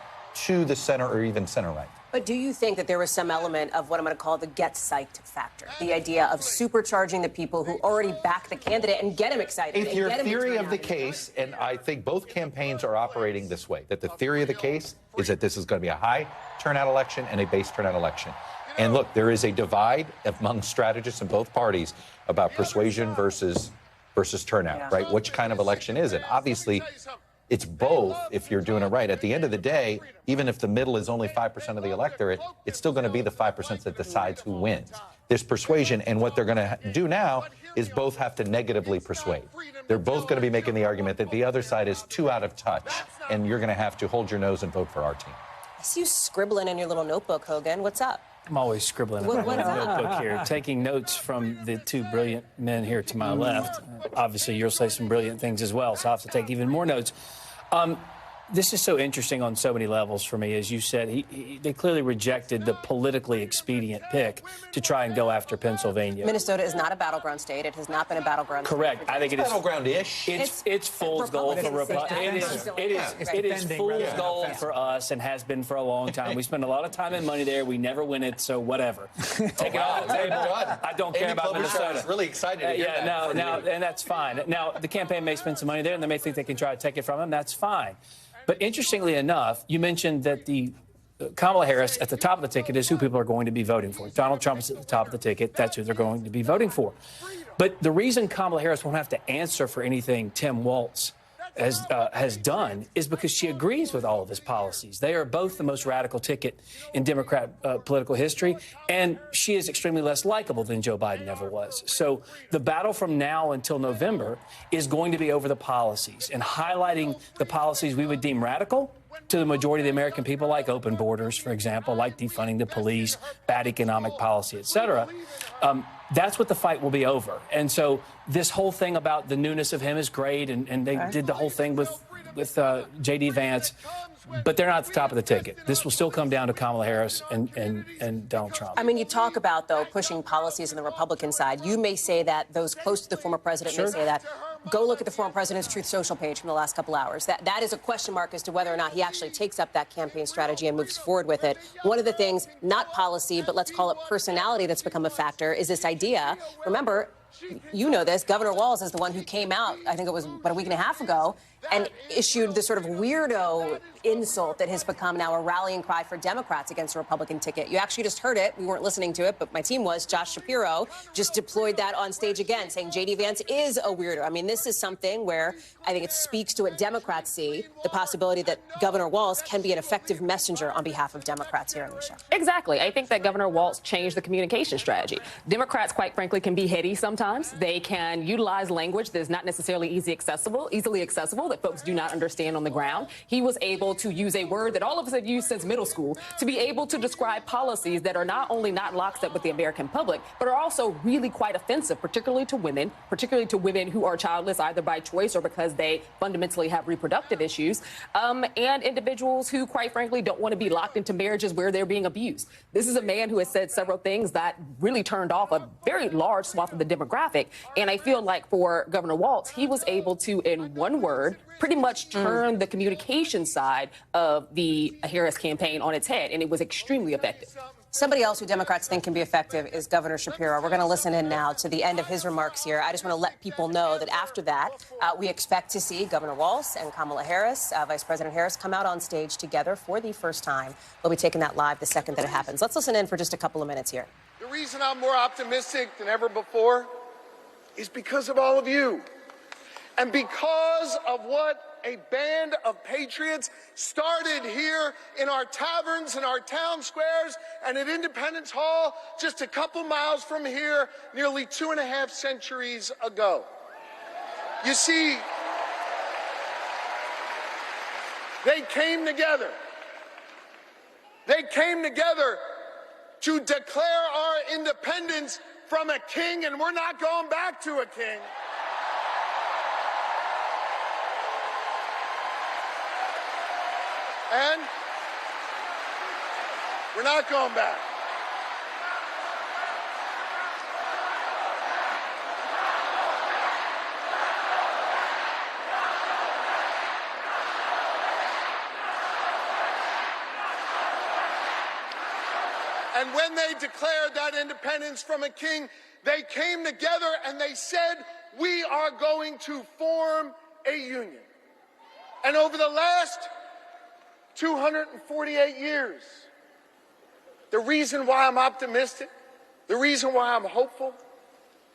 to the center or even center right. But do you think that there was some element of what I'm going to call the get psyched factor? The idea of supercharging the people who already back the candidate and get him excited. If your theory of the case, and I think both campaigns are operating this way, that the theory of the case is that this is going to be a high turnout election and a base turnout election. And look, there is a divide among strategists in both parties about persuasion versus turnout, right? Which kind of election is it? Obviously, it's both if you're doing it right. At the end of the day, even if the middle is only 5% of the electorate, it's still going to be the 5% that decides who wins. There's persuasion, and what they're going to do now is both have to negatively persuade. They're both going to be making the argument that the other side is too out of touch, and you're going to have to hold your nose and vote for our team. I see you scribbling in your little notebook, Hogan. What's up? I'm always scribbling in my notebook here, taking notes from the two brilliant men here to my left. Obviously, you'll say some brilliant things as well, so I have to take even more notes. This is so interesting on so many levels for me. As you said, they clearly rejected the politically expedient pick to try and go after Pennsylvania. Minnesota is not a battleground state. It has not been a battleground Correct. state. I think it is battleground-ish. It's fool's gold for Republicans. It is fool's gold for us and has been for a long time. We spend a lot of time and money there. We never win it, so whatever. Take it off the table. I don't care about Minnesota. Really excited to hear that. And that's fine. Now, the campaign may spend some money there, and they may think they can try to take it from them. That's fine. But interestingly enough, you mentioned that the Kamala Harris at the top of the ticket is who people are going to be voting for. Donald Trump is at the top of the ticket. That's who they're going to be voting for. But the reason Kamala Harris won't have to answer for anything Tim Walz has done is because she agrees with all of his policies. They are both the most radical ticket in Democrat political history, and she is extremely less likable than Joe Biden ever was. So the battle from now until November is going to be over the policies and highlighting the policies we would deem radical to the majority of the American people, like open borders, for example, like defunding the police, bad economic policy, et cetera. That's what the fight will be over. And so this whole thing about the newness of him is great, and they did the whole thing with J.D. Vance, but they're not at the top of the ticket. This will still come down to Kamala Harris and Donald Trump. I mean, you talk about, though, pushing policies on the Republican side. You may say that. Those close to the former president may say that. Go look at the former president's Truth Social page from the last couple hours. That is a question mark as to whether or not he actually takes up that campaign strategy and moves forward with it. One of the things, not policy, but let's call it personality, that's become a factor is this idea. Remember, you know this, Governor Walz is the one who came out, I think it was about a week and a half ago, and issued the sort of weirdo insult that has become now a rallying cry for Democrats against the Republican ticket. You actually just heard it. We weren't listening to it, but my team was. Josh Shapiro just deployed that on stage again, saying J.D. Vance is a weirdo. I mean, this is something where I think it speaks to what Democrats see, the possibility that Governor Walz can be an effective messenger on behalf of Democrats here in the show. Exactly. I think that Governor Walz changed the communication strategy. Democrats, quite frankly, can be heady sometimes. They can utilize language that is not necessarily easily accessible, that folks do not understand on the ground. He was able to use a word that all of us have used since middle school to be able to describe policies that are not only not lockstep with the American public, but are also really quite offensive, particularly to women who are childless either by choice or because they fundamentally have reproductive issues, and individuals who, quite frankly, don't want to be locked into marriages where they're being abused. This is a man who has said several things that really turned off a very large swath of the demographic. And I feel like for Governor Walz, he was able to, in one word, pretty much turn the communication side of the Harris campaign on its head, and it was extremely effective. Somebody else who Democrats think can be effective is Governor Shapiro. We're going to listen in now to the end of his remarks here. I just want to let people know that after that, we expect to see Governor Walz and Kamala Harris, Vice President Harris, come out on stage together for the first time. We'll be taking that live the second that it happens. Let's listen in for just a couple of minutes here. The reason I'm more optimistic than ever before is because of all of you. And because of what a band of patriots started here in our taverns and our town squares and at Independence Hall just a couple miles from here nearly 2.5 centuries ago. You see, they came together. They came together to declare our independence from a king, and we're not going back to a king. And we're not going back. And when they declared that independence from a king, they came together and they said, we are going to form a union. And over the last 248 years, the reason why I'm optimistic, the reason why I'm hopeful,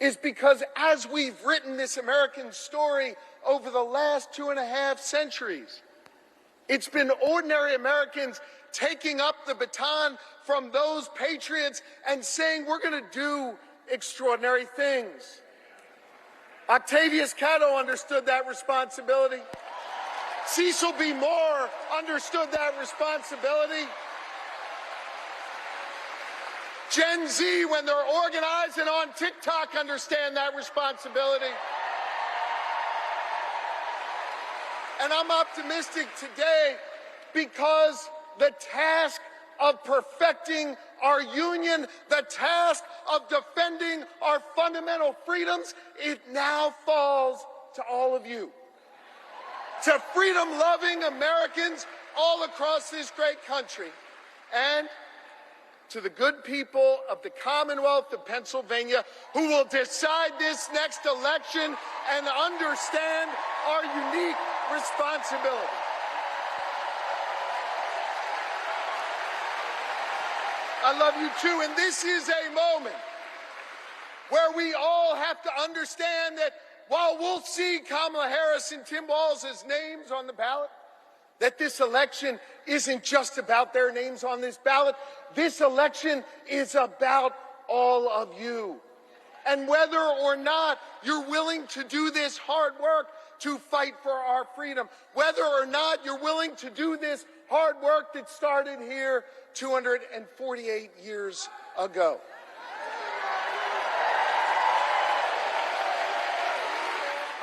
is because as we've written this American story over the last 2.5 centuries, it's been ordinary Americans taking up the baton from those patriots and saying, we're going to do extraordinary things. Octavius Catto understood that responsibility. Cecil B. Moore understood that responsibility. Gen Z, when they're organized and on TikTok, understand that responsibility. And I'm optimistic today because the task of perfecting our union, the task of defending our fundamental freedoms, it now falls to all of you. To freedom-loving Americans all across this great country, and to the good people of the Commonwealth of Pennsylvania who will decide this next election and understand our unique responsibility. I love you too, and this is a moment where we all have to understand that while we'll see Kamala Harris and Tim Walz's names on the ballot, that this election isn't just about their names on this ballot. This election is about all of you. And whether or not you're willing to do this hard work to fight for our freedom, whether or not you're willing to do this hard work that started here 248 years ago.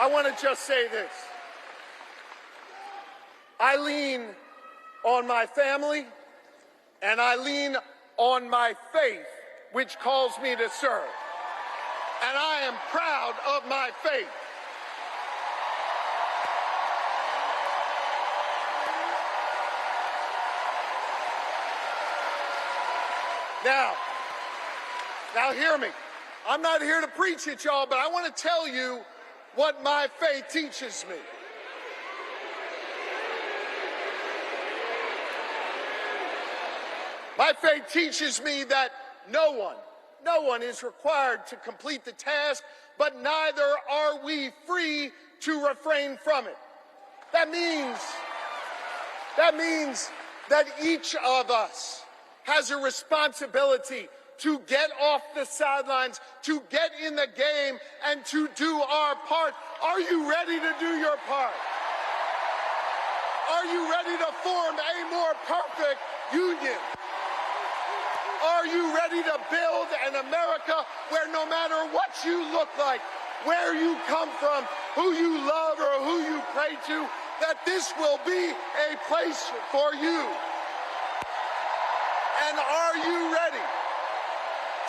I want to just say this. I lean on my family and I lean on my faith, which calls me to serve. And I am proud of my faith. Now hear me. I'm not here to preach at y'all, but I want to tell you what my faith teaches me. My faith teaches me that no one is required to complete the task, but neither are we free to refrain from it. That means that each of us has a responsibility to get off the sidelines, to get in the game, and to do our part. Are you ready to do your part? Are you ready to form a more perfect union? Are you ready to build an America where no matter what you look like, where you come from, who you love or who you pray to, that this will be a place for you? And are you ready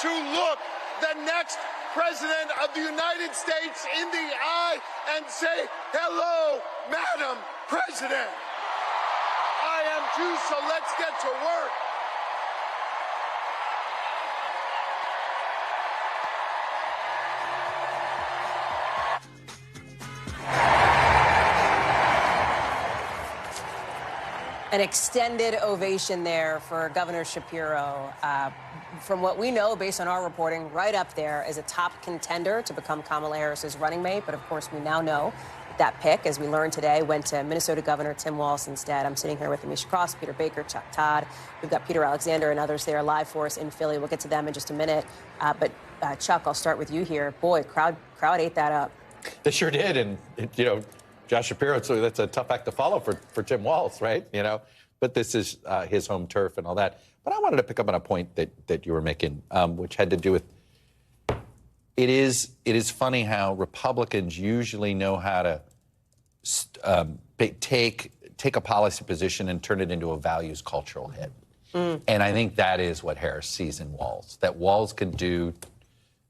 to look the next President of the United States in the eye and say, hello, Madam President? I am too, so let's get to work. An extended ovation there for Governor Shapiro. From what we know, based on our reporting, right up there as a top contender to become Kamala Harris's running mate. But of course, we now know that That pick, as we learned today, went to Minnesota Governor Tim Walz instead. I'm sitting here with Amisha Cross, Peter Baker, Chuck Todd. We've got Peter Alexander and others there live for us in Philly. We'll get to them in just a minute. But Chuck, I'll start with you here. Boy, crowd ate that up. They sure did. And, Josh Shapiro, so that's a tough act to follow for Tim Walz, right? But this is his home turf and all that. But I wanted to pick up on a point that you were making, which had to do with it is funny how Republicans usually know how to take a policy position and turn it into a values cultural hit. And I think that is what Harris sees in Walz, that Walz can do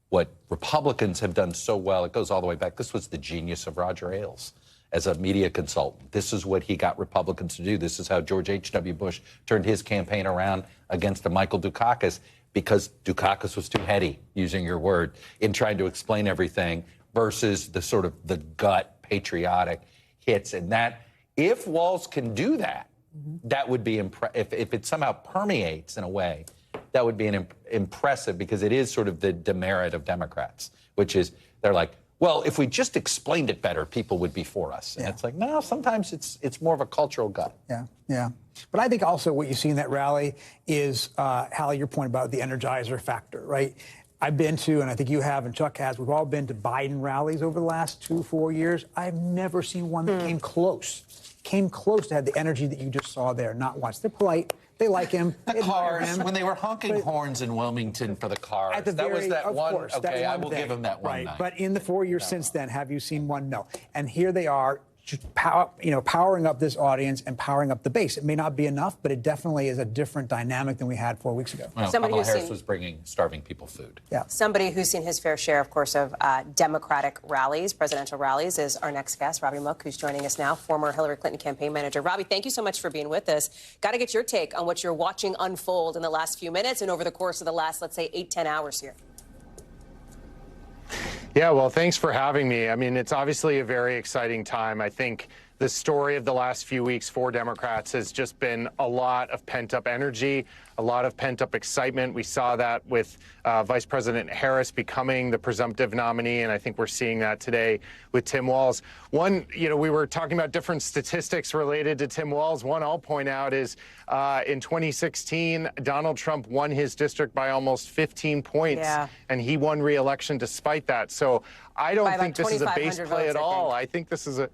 what Republicans have done so well. It goes all the way back. This was the genius of Roger Ailes as a media consultant. This is what he got Republicans to do. This is how George H.W. Bush turned his campaign around against a Michael Dukakis, because Dukakis was too heady, using your word, in trying to explain everything versus the sort of the gut patriotic hits. And that, if Walz can do that, that would be if it somehow permeates in a way, that would be impressive, because it is sort of the demerit of Democrats, which is they're like, well, if we just explained it better, people would be for us. And it's like, no, sometimes it's more of a cultural gut. Yeah. But I think also what you see in that rally is, Hallie, your point about the energizer factor, right? I've been to, and I think you have, and Chuck has, we've all been to Biden rallies over the last 2-4 years. I've never seen one that came close to have the energy that you just saw there. Not once. They're polite. They like him. The cars, when they were honking horns in Wilmington for the cars, that was that one. Course, okay, I will give him that one right. night. But in the 4 years since then, have you seen one? No. And here they are, just powering up this audience and powering up the base. It may not be enough, but it definitely is a different dynamic than we had 4 weeks ago. Well, Kamala Harris was bringing starving people food. Yeah. Somebody who's seen his fair share, of course, of Democratic rallies, presidential rallies, is our next guest, Robbie Mook, who's joining us now, former Hillary Clinton campaign manager. Robbie, thank you so much for being with us. Got to get your take on what you're watching unfold in the last few minutes and over the course of the last, let's say, 8-10 hours here. Yeah, well, thanks for having me. I mean, it's obviously a very exciting time. I think the story of the last few weeks for Democrats has just been a lot of pent-up energy, a lot of pent-up excitement. We saw that with Vice President Harris becoming the presumptive nominee, and I think we're seeing that today with Tim Walz. One, we were talking about different statistics related to Tim Walz. One I'll point out is in 2016, Donald Trump won his district by almost 15 points, and he won re-election despite that. So I don't think this is a base play at all. I think this is a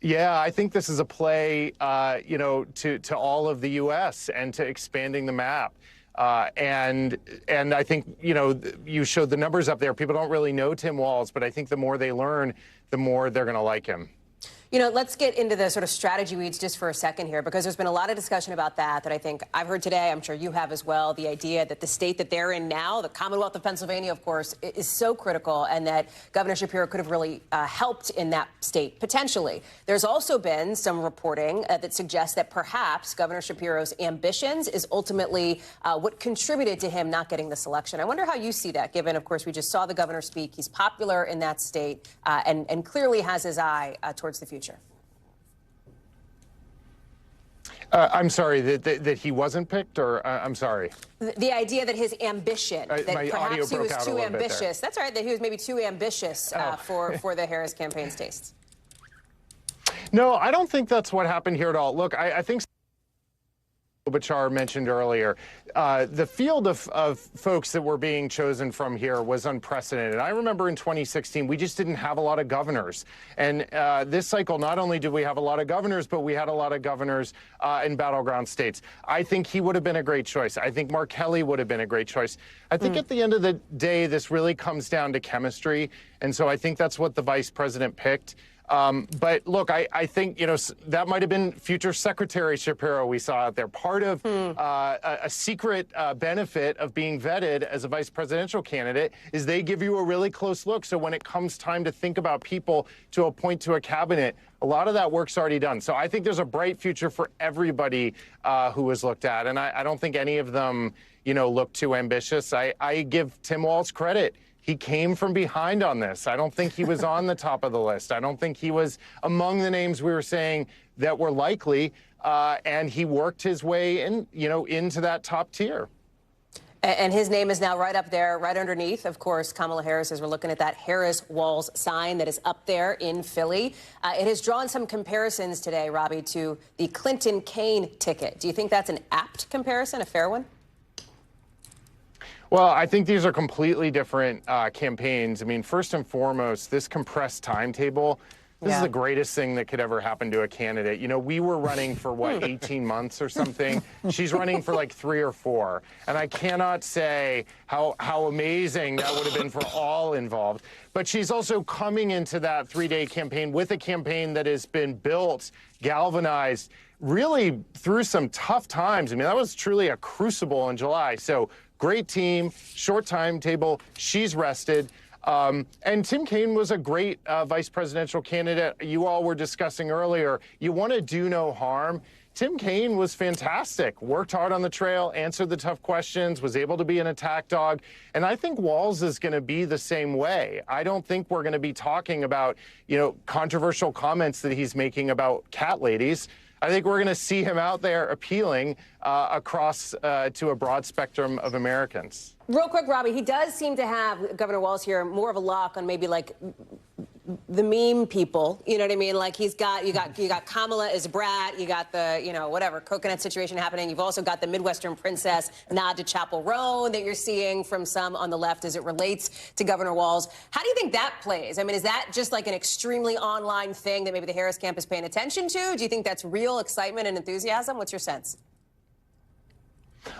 I think this is a play, to all of the U.S. and to expanding the map. And I think, you showed the numbers up there. People don't really know Tim Walz, but I think the more they learn, the more they're going to like him. Let's get into the sort of strategy weeds just for a second here, because there's been a lot of discussion about that I think I've heard today. I'm sure you have as well. The idea that the state that they're in now, the Commonwealth of Pennsylvania, of course, is so critical, and that Governor Shapiro could have really helped in that state, potentially. There's also been some reporting that suggests that perhaps Governor Shapiro's ambitions is ultimately what contributed to him not getting this election. I wonder how you see that, given, of course, we just saw the governor speak. He's popular in that state and clearly has his eye towards the future. I'm sorry, that he wasn't picked, or I'm sorry? The idea that his ambition, that perhaps he was too ambitious. That's right, that he was maybe too ambitious for the Harris campaign's tastes. No, I don't think that's what happened here at all. Look, I think Bachar mentioned earlier, the field of folks that were being chosen from here was unprecedented. I remember in 2016, we just didn't have a lot of governors. And this cycle, not only did we have a lot of governors, but we had a lot of governors in battleground states. I think he would have been a great choice. I think Mark Hallie would have been a great choice. I think at the end of the day, this really comes down to chemistry. And so I think that's what the vice president picked. But look, I think, that might have been future Secretary Shapiro we saw out there. Part of a secret benefit of being vetted as a vice presidential candidate is they give you a really close look. So when it comes time to think about people to appoint to a cabinet, a lot of that work's already done. So I think there's a bright future for everybody who was looked at. And I don't think any of them, look too ambitious. I give Tim Walz credit. He came from behind on this. I don't think he was on the top of the list. I don't think he was among the names we were saying that were likely. And he worked his way in, into that top tier. And his name is now right up there, right underneath, of course, Kamala Harris, as we're looking at that Harris-Walz sign that is up there in Philly. It has drawn some comparisons today, Robbie, to the Clinton-Kaine ticket. Do you think that's an apt comparison, a fair one? Well, I think these are completely different campaigns. I mean, first and foremost, this compressed timetable, this is the greatest thing that could ever happen to a candidate. You know, we were running for, what, 18 months or something? She's running for like 3 or 4. And I cannot say how amazing that would have been for all involved. But she's also coming into that 3-day campaign with a campaign that has been built, galvanized, really through some tough times. I mean, that was truly a crucible in July. So great team, short timetable, she's rested. And Tim Kaine was a great vice presidential candidate. You all were discussing earlier, you want to do no harm. Tim Kaine was fantastic, worked hard on the trail, answered the tough questions, was able to be an attack dog. And I think Walz is going to be the same way. I don't think we're going to be talking about, you know, controversial comments that he's making about cat ladies. I think we're going to see him out there appealing across to a broad spectrum of Americans. Real quick, Robbie, he does seem to have, Governor Walz here, more of a lock on maybe like the meme people. You know what I mean? Like you got Kamala as Brat, you got the, you know, whatever, coconut situation happening. You've also got the Midwestern princess nod to Chapel Roan that you're seeing from some on the left as it relates to Governor Walz. How do you think that plays? I mean, is that just like an extremely online thing that maybe the Harris camp is paying attention to? Do you think that's real excitement and enthusiasm? What's your sense?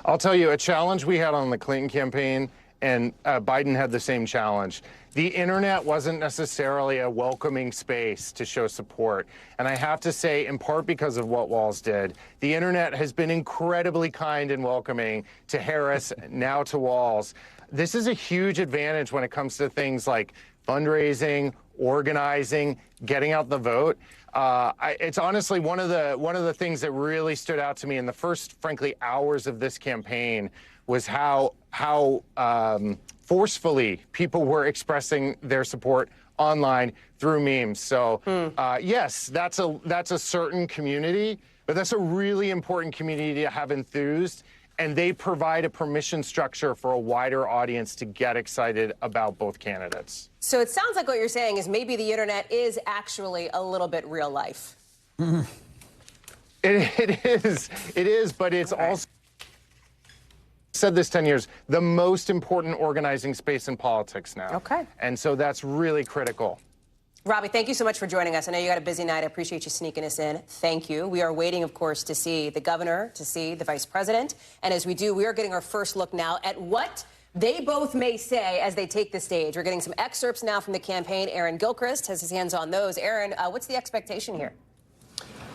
I'll tell you, a challenge we had on the Clinton campaign, and Biden had the same challenge. The internet wasn't necessarily a welcoming space to show support. And I have to say, in part because of what Walz did, the internet has been incredibly kind and welcoming to Harris, now to Walz. This is a huge advantage when it comes to things like fundraising, organizing, getting out the vote. It's honestly one of the things that really stood out to me in the first, frankly, hours of this campaign was how forcefully people were expressing their support online through memes. So yes, that's a certain community, but that's a really important community to have enthused. And they provide a permission structure for a wider audience to get excited about both candidates. So it sounds like what you're saying is maybe the internet is actually a little bit real life. It is, but it's also, said this 10 years, the most important organizing space in politics now. Okay. And so that's really critical. Robbie, thank you so much for joining us. I know you got a busy night. I appreciate you sneaking us in. Thank you. We are waiting, of course, to see the governor, to see the vice president. And as we do, we are getting our first look now at what they both may say as they take the stage. We're getting some excerpts now from the campaign. Aaron Gilchrist has his hands on those. Aaron, what's the expectation here?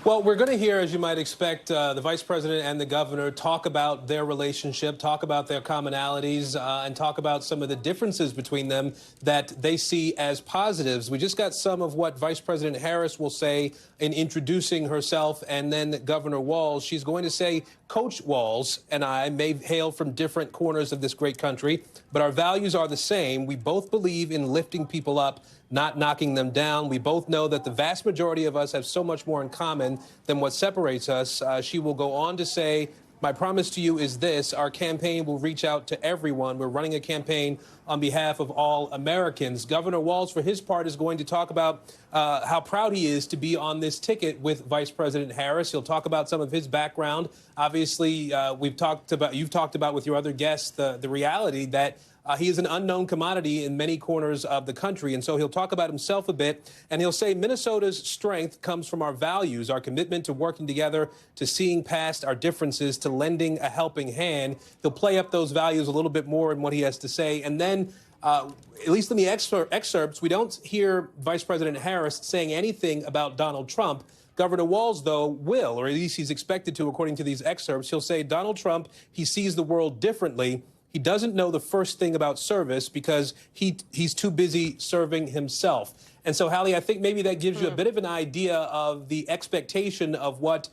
Well, we're going to hear, as you might expect, the vice president and the governor talk about their relationship, talk about their commonalities, and talk about some of the differences between them that they see as positives. We just got some of what Vice President Harris will say in introducing herself, and then Governor Walz. She's going to say, Coach Walz and I may hail from different corners of this great country, but our values are the same. We both believe in lifting people up, not knocking them down. We both know that the vast majority of us have so much more in common than what separates us. She will go on to say, my promise to you is this: our campaign will reach out to everyone. We're running a campaign on behalf of all Americans. Governor Walz, for his part, is going to talk about how proud he is to be on this ticket with Vice President Harris. He'll talk about some of his background. Obviously, you've talked about with your other guests the reality that he is an unknown commodity in many corners of the country. And so he'll talk about himself a bit, and he'll say Minnesota's strength comes from our values, our commitment to working together, to seeing past our differences, to lending a helping hand. He'll play up those values a little bit more in what he has to say. And then, at least in the excerpts, we don't hear Vice President Harris saying anything about Donald Trump. Governor Walz, though, will, or at least he's expected to, according to these excerpts. He'll say Donald Trump, he sees the world differently. He doesn't know the first thing about service because he's too busy serving himself. And so, Hallie, I think maybe that gives you a bit of an idea of the expectation of what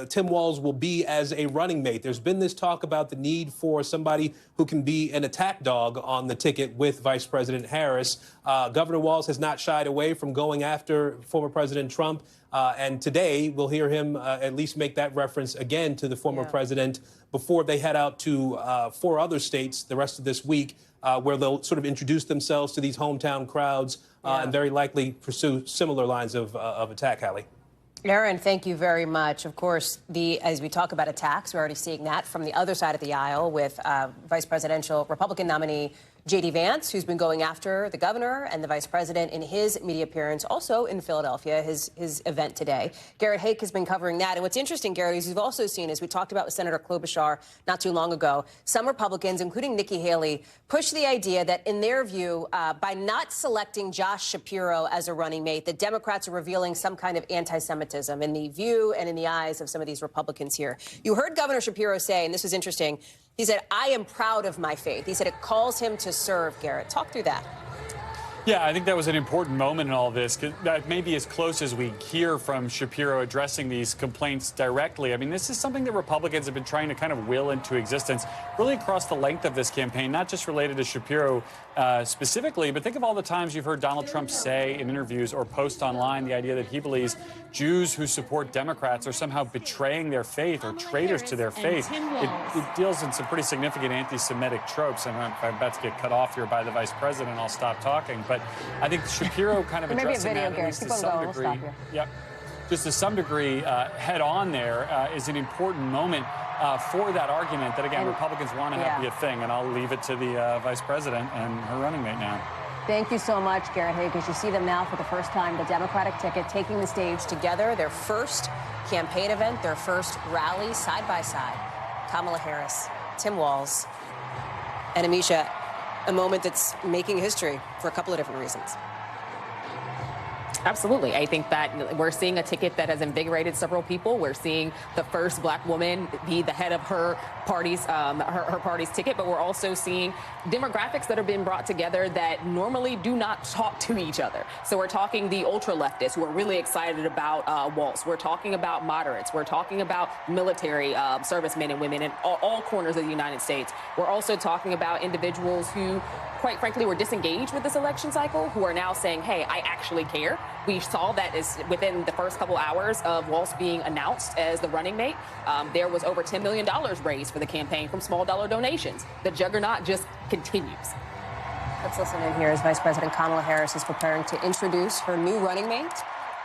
Tim Walz will be as a running mate. There's been this talk about the need for somebody who can be an attack dog on the ticket with Vice President Harris. Governor Walz has not shied away from going after former President Trump. And today we'll hear him at least make that reference again to the former president before they head out to 4 other states the rest of this week, where they'll sort of introduce themselves to these hometown crowds and very likely pursue similar lines of attack, Hallie. Aaron, thank you very much. Of course, as we talk about attacks, we're already seeing that from the other side of the aisle with Vice Presidential Republican nominee J.D. Vance, who's been going after the governor and the vice president in his media appearance, also in Philadelphia, his event today. Garrett Haake has been covering that. And what's interesting, Garrett, is you've also seen, as we talked about with Senator Klobuchar not too long ago, some Republicans, including Nikki Haley, push the idea that, in their view, by not selecting Josh Shapiro as a running mate, the Democrats are revealing some kind of anti-Semitism in the view and in the eyes of some of these Republicans here. You heard Governor Shapiro say, and this was interesting, he said, "I am proud of my faith." He said it calls him to serve. Garrett, talk through that. Yeah, I think that was an important moment in all this, because that may be as close as we hear from Shapiro addressing these complaints directly. I mean, this is something that Republicans have been trying to kind of will into existence really across the length of this campaign, not just related to Shapiro specifically, but think of all the times you've heard Donald Trump say in interviews or post online the idea that he believes Jews who support Democrats are somehow betraying their faith or traitors to their faith. It deals in some pretty significant anti-Semitic tropes. And if I'm about to get cut off here by the vice president, I'll stop talking. But I think Shapiro kind of addressing that, at least to some degree, just to some degree, head on there is an important moment for that argument that, again, Republicans want to have be a thing. And I'll leave it to the vice president and her running mate now. Thank you so much, Garrett Haake. As you see them now for the first time, the Democratic ticket taking the stage together, their first campaign event, their first rally side by side. Kamala Harris, Tim Walz, and Amisha, a moment that's making history for a couple of different reasons. Absolutely. I think that we're seeing a ticket that has invigorated several people. We're seeing the first black woman be the head of her party's ticket, but we're also seeing demographics that have been brought together that normally do not talk to each other. So we're talking the ultra-leftists who are really excited about Walz. We're talking about moderates. We're talking about military servicemen and women in all corners of the United States. We're also talking about individuals who, quite frankly, were disengaged with this election cycle, who are now saying, hey, I actually care. We saw that is within the first couple hours of Walz being announced as the running mate, there was over $10 million raised for the campaign from small dollar donations. The juggernaut just continues. Let's listen in here as Vice President Kamala Harris is preparing to introduce her new running mate,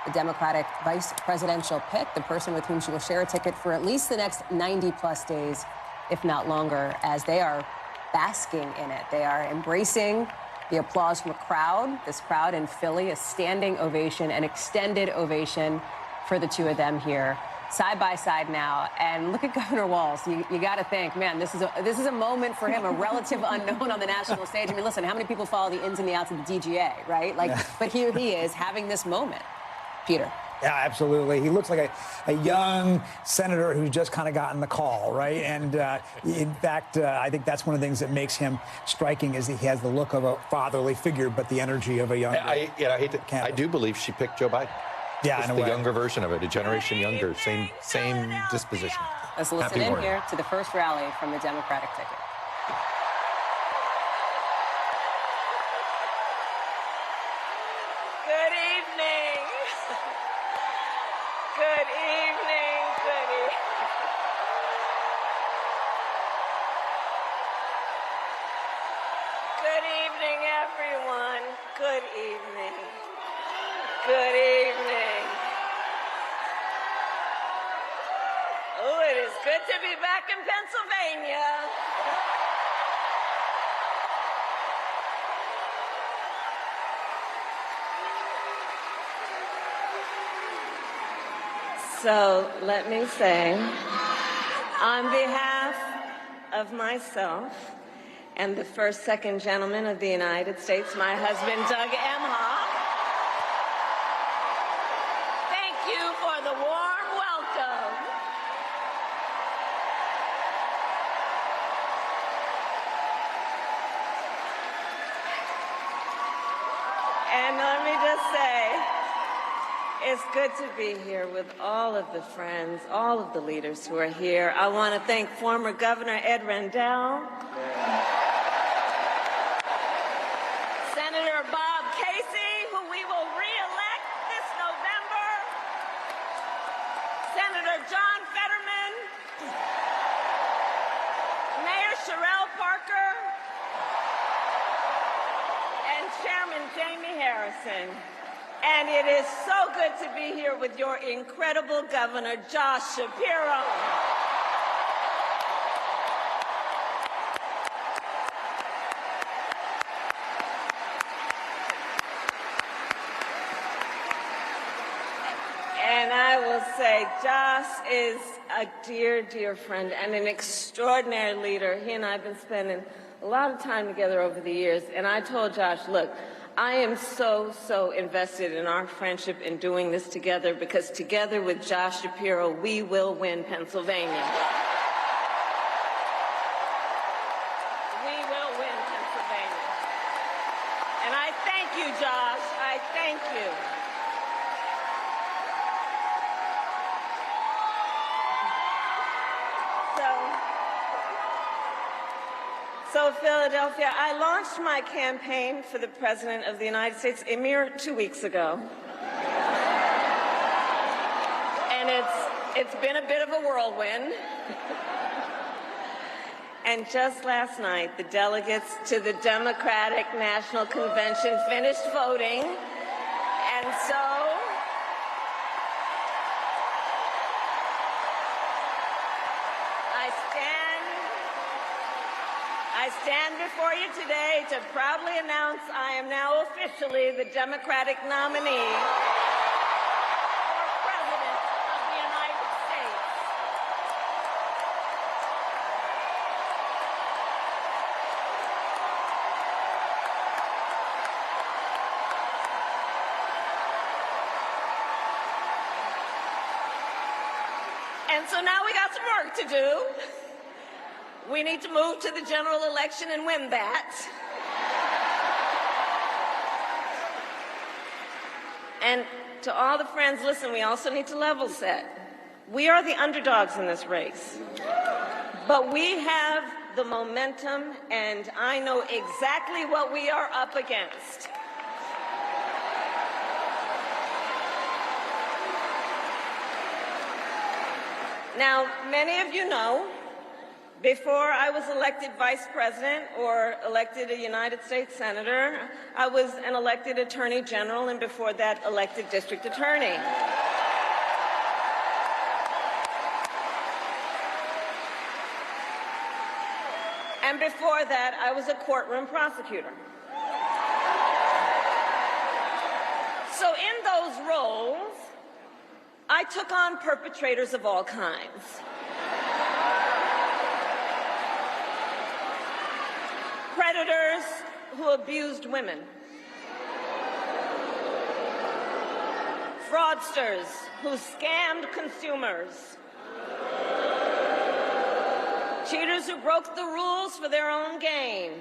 the Democratic vice presidential pick, the person with whom she will share a ticket for at least the next 90-plus days, if not longer, as they are basking in it. They are embracing the applause from a crowd. This crowd in Philly, a standing ovation, an extended ovation for the two of them here, side by side now. And look at Governor Walz. You got to think, man, this is a moment for him, a relative unknown on the national stage. I mean, listen, how many people follow the ins and the outs of the DGA, right? Like, but here he is having this moment. Peter. Yeah, absolutely. He looks like a young senator who's just kind of gotten the call, right? And in fact, I think that's one of the things that makes him striking is that he has the look of a fatherly figure, but the energy of a young. I do believe she picked Joe Biden. Yeah, it's the younger version of it, a generation younger, same disposition. Let's listen in here to the first rally from the Democratic ticket. Good evening. Good evening. Good evening. Good evening, everyone. Good evening. Good evening. Oh, it is good to be back in Pennsylvania. So let me say, on behalf of myself and the first, second gentleman of the United States, my husband, Doug Emhoff, thank you for the warm welcome. And let me just say, It's good to be here with all of the friends, all of the leaders who are here. I want to thank former Governor Ed Rendell, Senator Bob Casey, who we will re-elect this November, Senator John Fetterman, Mayor Sherelle Parker, and Chairman Jamie Harrison. And it is so good to be here with your incredible Governor, Josh Shapiro. And I will say, Josh is a dear, dear friend and an extraordinary leader. He and I have been spending a lot of time together over the years. And I told Josh, look, I am so invested in our friendship in doing this together, because together with Josh Shapiro, we will win Pennsylvania. We will win Pennsylvania. And I thank you, Josh. I thank you. So Philadelphia, I launched my campaign for the President of the United States a mere 2 weeks ago. And it's been a bit of a whirlwind. And just last night, the delegates to the Democratic National Convention finished voting. And so I stand before you today to proudly announce I am now officially the Democratic nominee for President of the United States. And so now we got some work to do. We need to move to the general election and win that. And to all the friends, listen, we also need to level set. We are the underdogs in this race. But we have the momentum, and I know exactly what we are up against. Now, many of you know, before I was elected vice president or elected a United States senator, I was an elected attorney general, and before that, elected district attorney. And before that, I was a courtroom prosecutor. So in those roles, I took on perpetrators of all kinds. Predators who abused women. Fraudsters who scammed consumers. Cheaters who broke the rules for their own gain.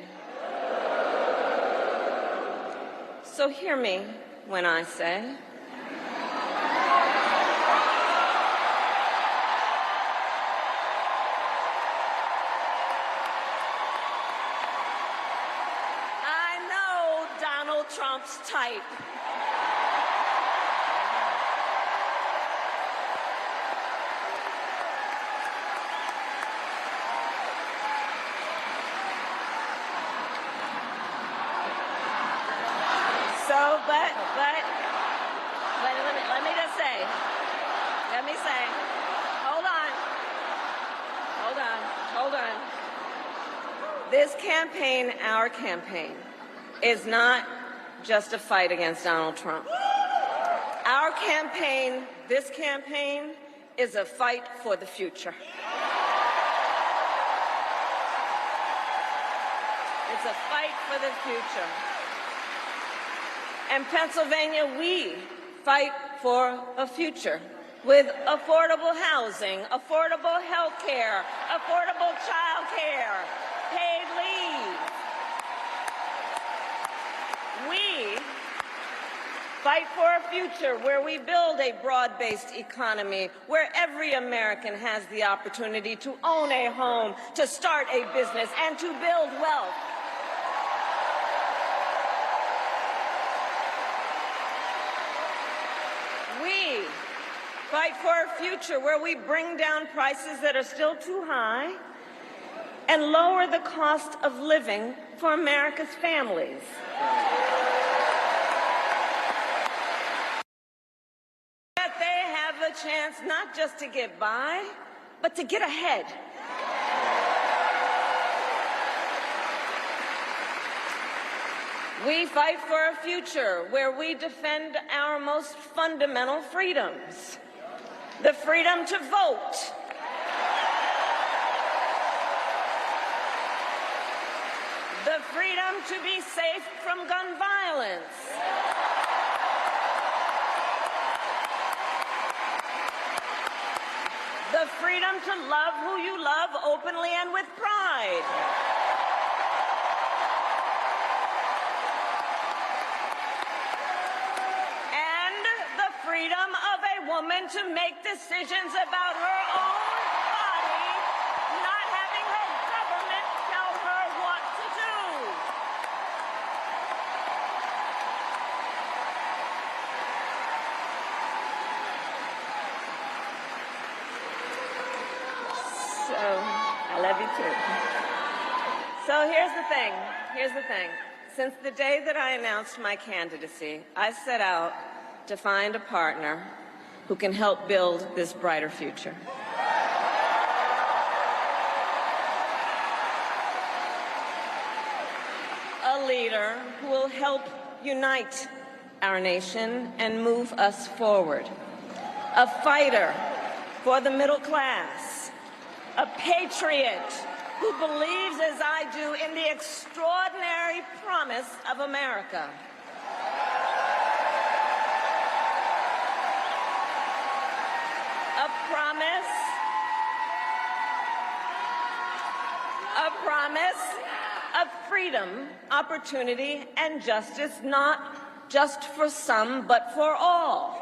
So hear me when I say, Trump's type. So, but let me say, hold on. This campaign, our campaign, is not just a fight against Donald Trump. Our campaign, this campaign, is a fight for the future. It's a fight for the future. And Pennsylvania, we fight for a future with affordable housing, affordable health care, affordable child care, paid leave. We Fight for a future where we build a broad-based economy, where every American has the opportunity to own a home, to start a business, and to build wealth. We fight for a future where we bring down prices that are still too high and lower the cost of living for America's families. That they have a chance not just to get by, but to get ahead. We fight for a future where we defend our most fundamental freedoms. The freedom to vote. The freedom to be safe from gun violence. The freedom to love who you love openly and with pride. And the freedom of a woman to make decisions about her own body, not having her government tell her what to do. So, I love you too. So here's the thing. Since the day that I announced my candidacy, I set out to find a partner who can help build this brighter future. A leader who will help unite our nation and move us forward. A fighter for the middle class. A patriot who believes, as I do, in the extraordinary promise of America. A promise of freedom, opportunity, and justice, not just for some, but for all.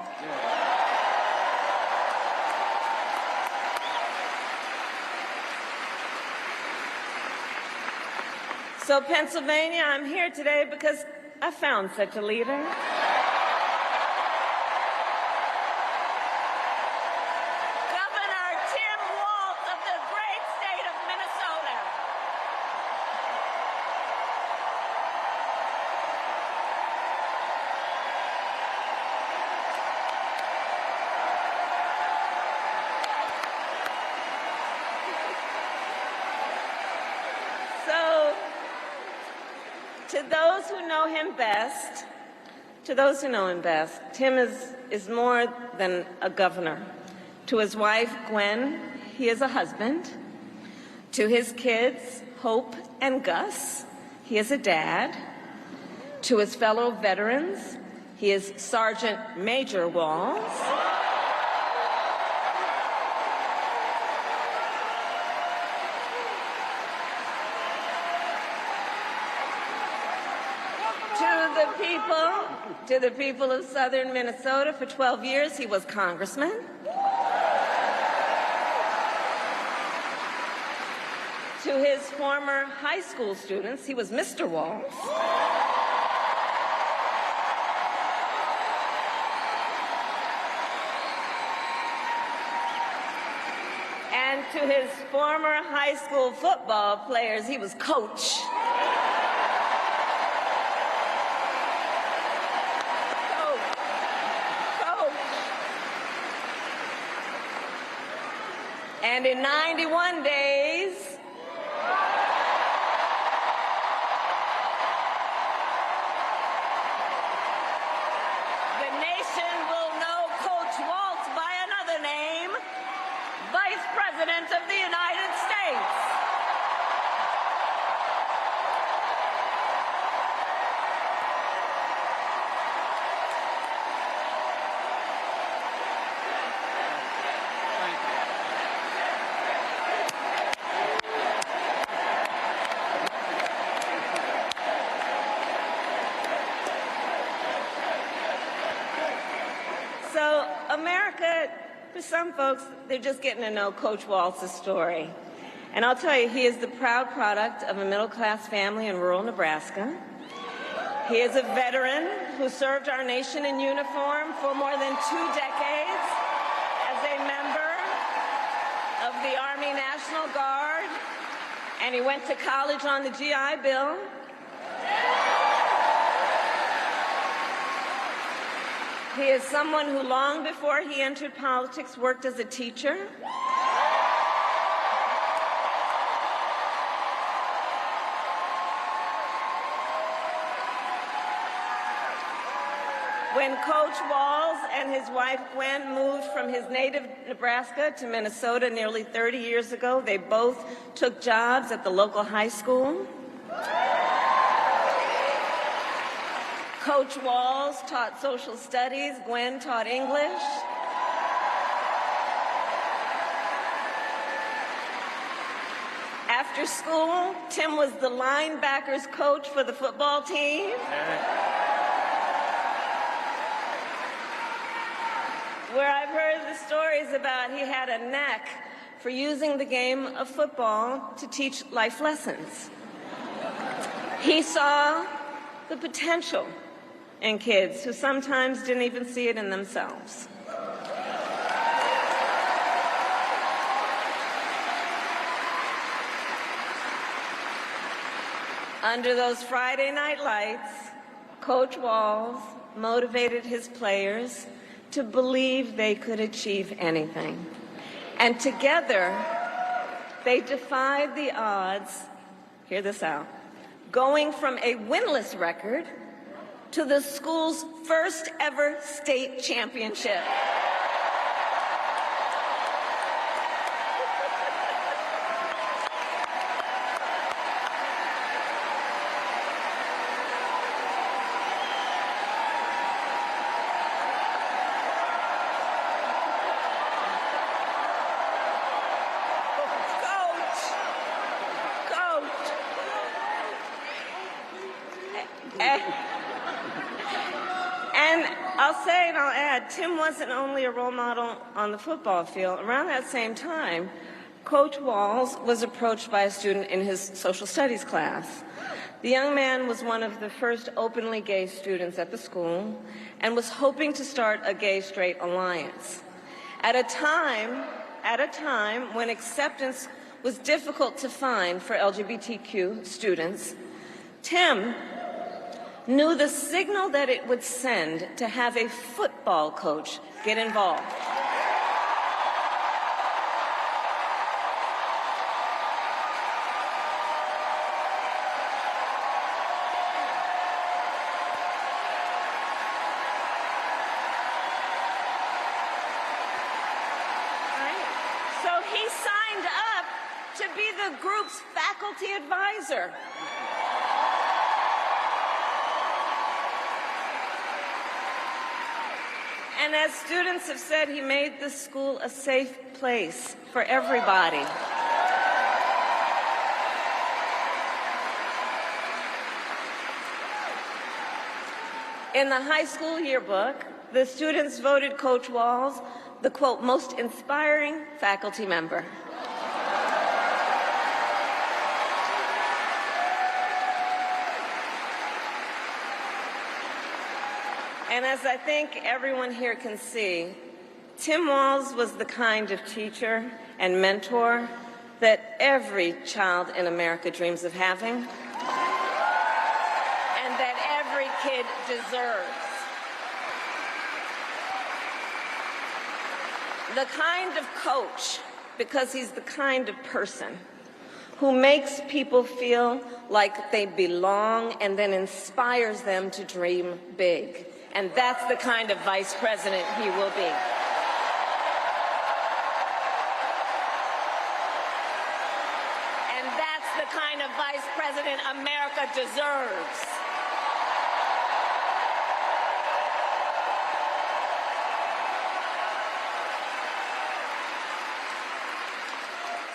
So, Pennsylvania, I'm here today because I found such a leader. Governor Tim Walz of the great state of Minnesota. So, to those who know him best, Tim is more than a governor. To his wife, Gwen, he is a husband. To his kids, Hope and Gus, he is a dad. To his fellow veterans, he is Sergeant Major Walz. To the people of southern Minnesota, for 12 years, he was congressman. To his former high school students, he was Mr. Walz. And to his former high school football players, he was coach. And in 91 days, the nation will know Coach Walz by another name, Vice President of the United States. So America, for some folks, they're just getting to know Coach Walz's story. And I'll tell you, he is the proud product of a middle-class family in rural Nebraska. He is a veteran who served our nation in uniform for more than 2 decades as a member of the Army National Guard, and he went to college on the GI Bill. He is someone who, long before he entered politics, worked as a teacher. When Coach Walz and his wife Gwen moved from his native Nebraska to Minnesota nearly 30 years ago, they both took jobs at the local high school. Coach Walz taught social studies, Gwen taught English. After school, Tim was the linebackers coach for the football team. Where I've heard the stories about he had a knack for using the game of football to teach life lessons. He saw the potential in kids who sometimes didn't even see it in themselves. Under those Friday night lights, Coach Walz motivated his players to believe they could achieve anything. And together, they defied the odds, hear this out, going from a winless record to the school's first ever state championship. And I'll say and I'll add, Tim wasn't only a role model on the football field. Around that same time, Coach Walz was approached by a student in his social studies class. The young man was one of the first openly gay students at the school and was hoping to start a gay-straight alliance. At a time when acceptance was difficult to find for LGBTQ students, Tim knew the signal that it would send to have a football coach get involved. So he signed up to be the group's faculty advisor. And as students have said, he made the school a safe place for everybody. In the high school yearbook, the students voted Coach Walz the, quote, most inspiring faculty member. And as I think everyone here can see, Tim Walz was the kind of teacher and mentor that every child in America dreams of having, and that every kid deserves. The kind of coach, because he's the kind of person who makes people feel like they belong and then inspires them to dream big. And that's the kind of vice president he will be. And that's the kind of vice president America deserves.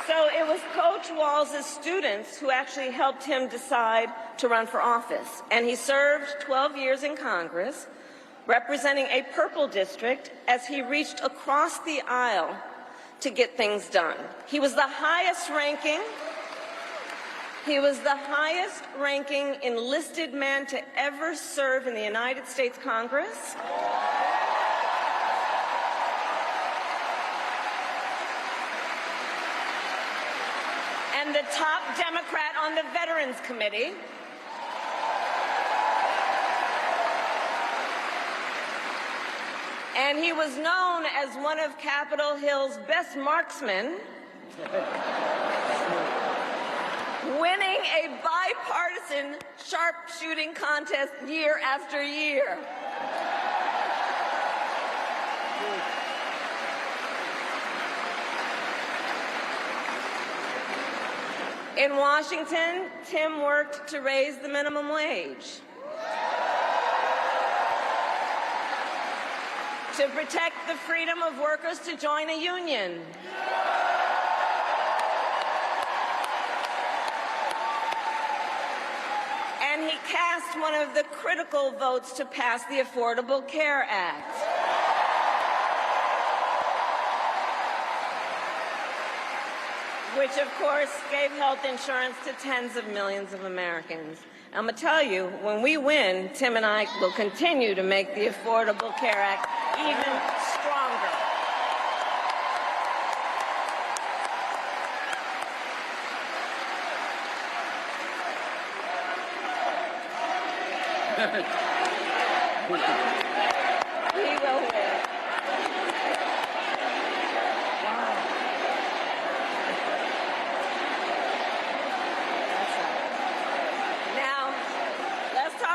So it was Coach Walz's students who actually helped him decide to run for office. And he served 12 years in Congress, representing a purple district as he reached across the aisle to get things done. He was the highest ranking enlisted man to ever serve in the United States Congress. And the top Democrat on the Veterans Committee. And he was known as one of Capitol Hill's best marksmen, winning a bipartisan sharpshooting contest year after year. In Washington, Tim worked to raise the minimum wage, to protect the freedom of workers to join a union, and he cast one of the critical votes to pass the Affordable Care Act. Which, of course, gave health insurance to tens of millions of Americans. I'm going to tell you, when we win, Tim and I will continue to make the Affordable Care Act even stronger. We will win.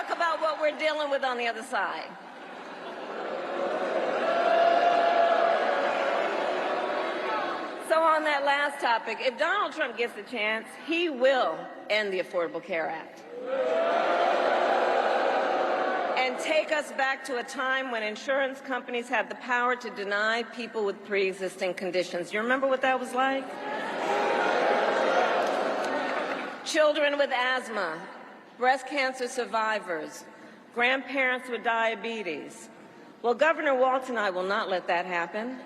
About what we're dealing with on the other side. So on that last topic, if Donald Trump gets the chance, he will end the Affordable Care Act and take us back to a time when insurance companies had the power to deny people with pre-existing conditions. You remember what that was like? Children with asthma, breast cancer survivors, grandparents with diabetes. Well, Governor Walz and I will not let that happen.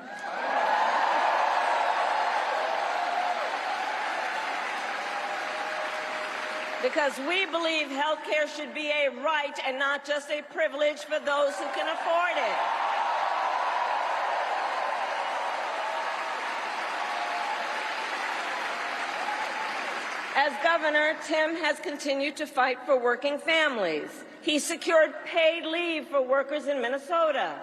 Because we believe health care should be a right and not just a privilege for those who can afford it. As governor, Tim has continued to fight for working families. He secured paid leave for workers in Minnesota.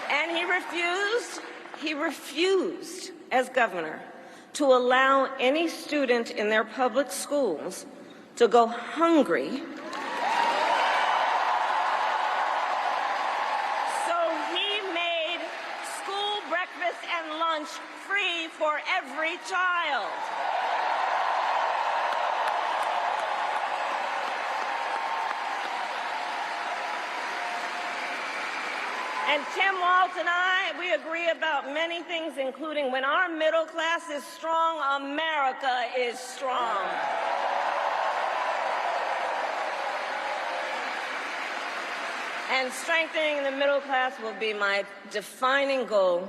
And he refused, as governor, to allow any student in their public schools to go hungry. Free for every child. And Tim Walz and I, we agree about many things, including when our middle class is strong, America is strong. And strengthening the middle class will be my defining goal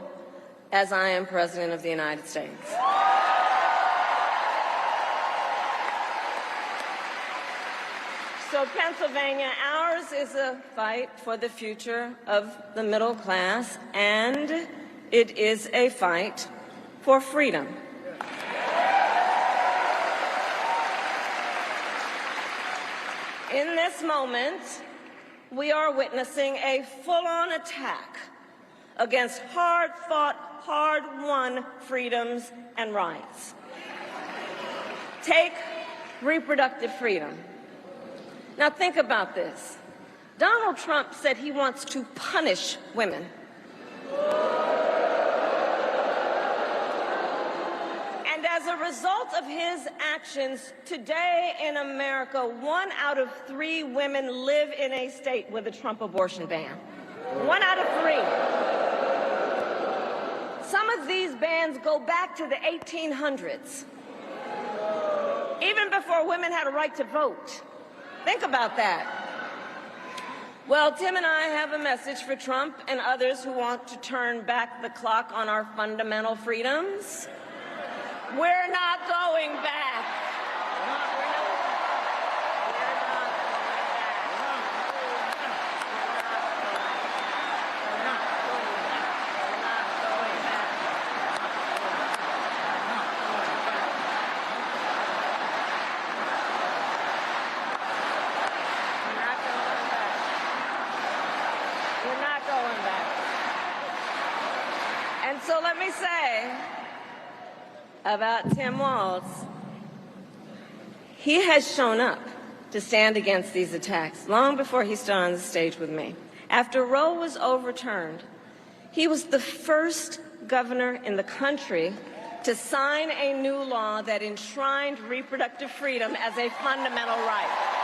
as I am President of the United States. So Pennsylvania, ours is a fight for the future of the middle class, and it is a fight for freedom. In this moment, we are witnessing a full-on attack against hard-fought, hard-won freedoms and rights. Take reproductive freedom. Now think about this. Donald Trump said he wants to punish women. And as a result of his actions, today in America, 1 out of 3 women live in a state with a Trump abortion ban. 1 out of 3. Some of these bans go back to the 1800s. even before women had a right to vote. Think about that. Well, Tim and I have a message for Trump and others who want to turn back the clock on our fundamental freedoms. We're not going back. So let me say about Tim Walz, he has shown up to stand against these attacks long before he stood on the stage with me. After Roe was overturned, he was the first governor in the country to sign a new law that enshrined reproductive freedom as a fundamental right.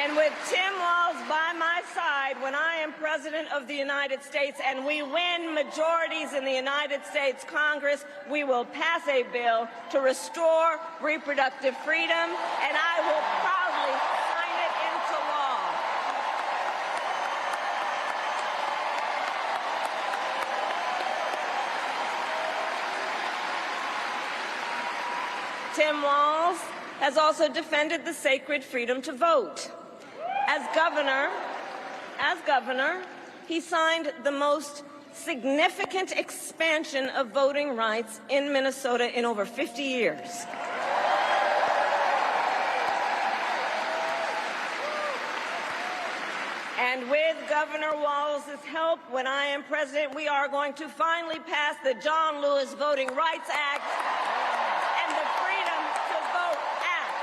And with Tim Walz by my side when I am President of the United States and we win majorities in the United States Congress, we will pass a bill to restore reproductive freedom, and I will proudly sign it into law. Tim Walz has also defended the sacred freedom to vote. As governor, he signed the most significant expansion of voting rights in Minnesota in over 50 years. And with Governor Walz's help, when I am president, we are going to finally pass the John Lewis Voting Rights Act and the Freedom to Vote Act.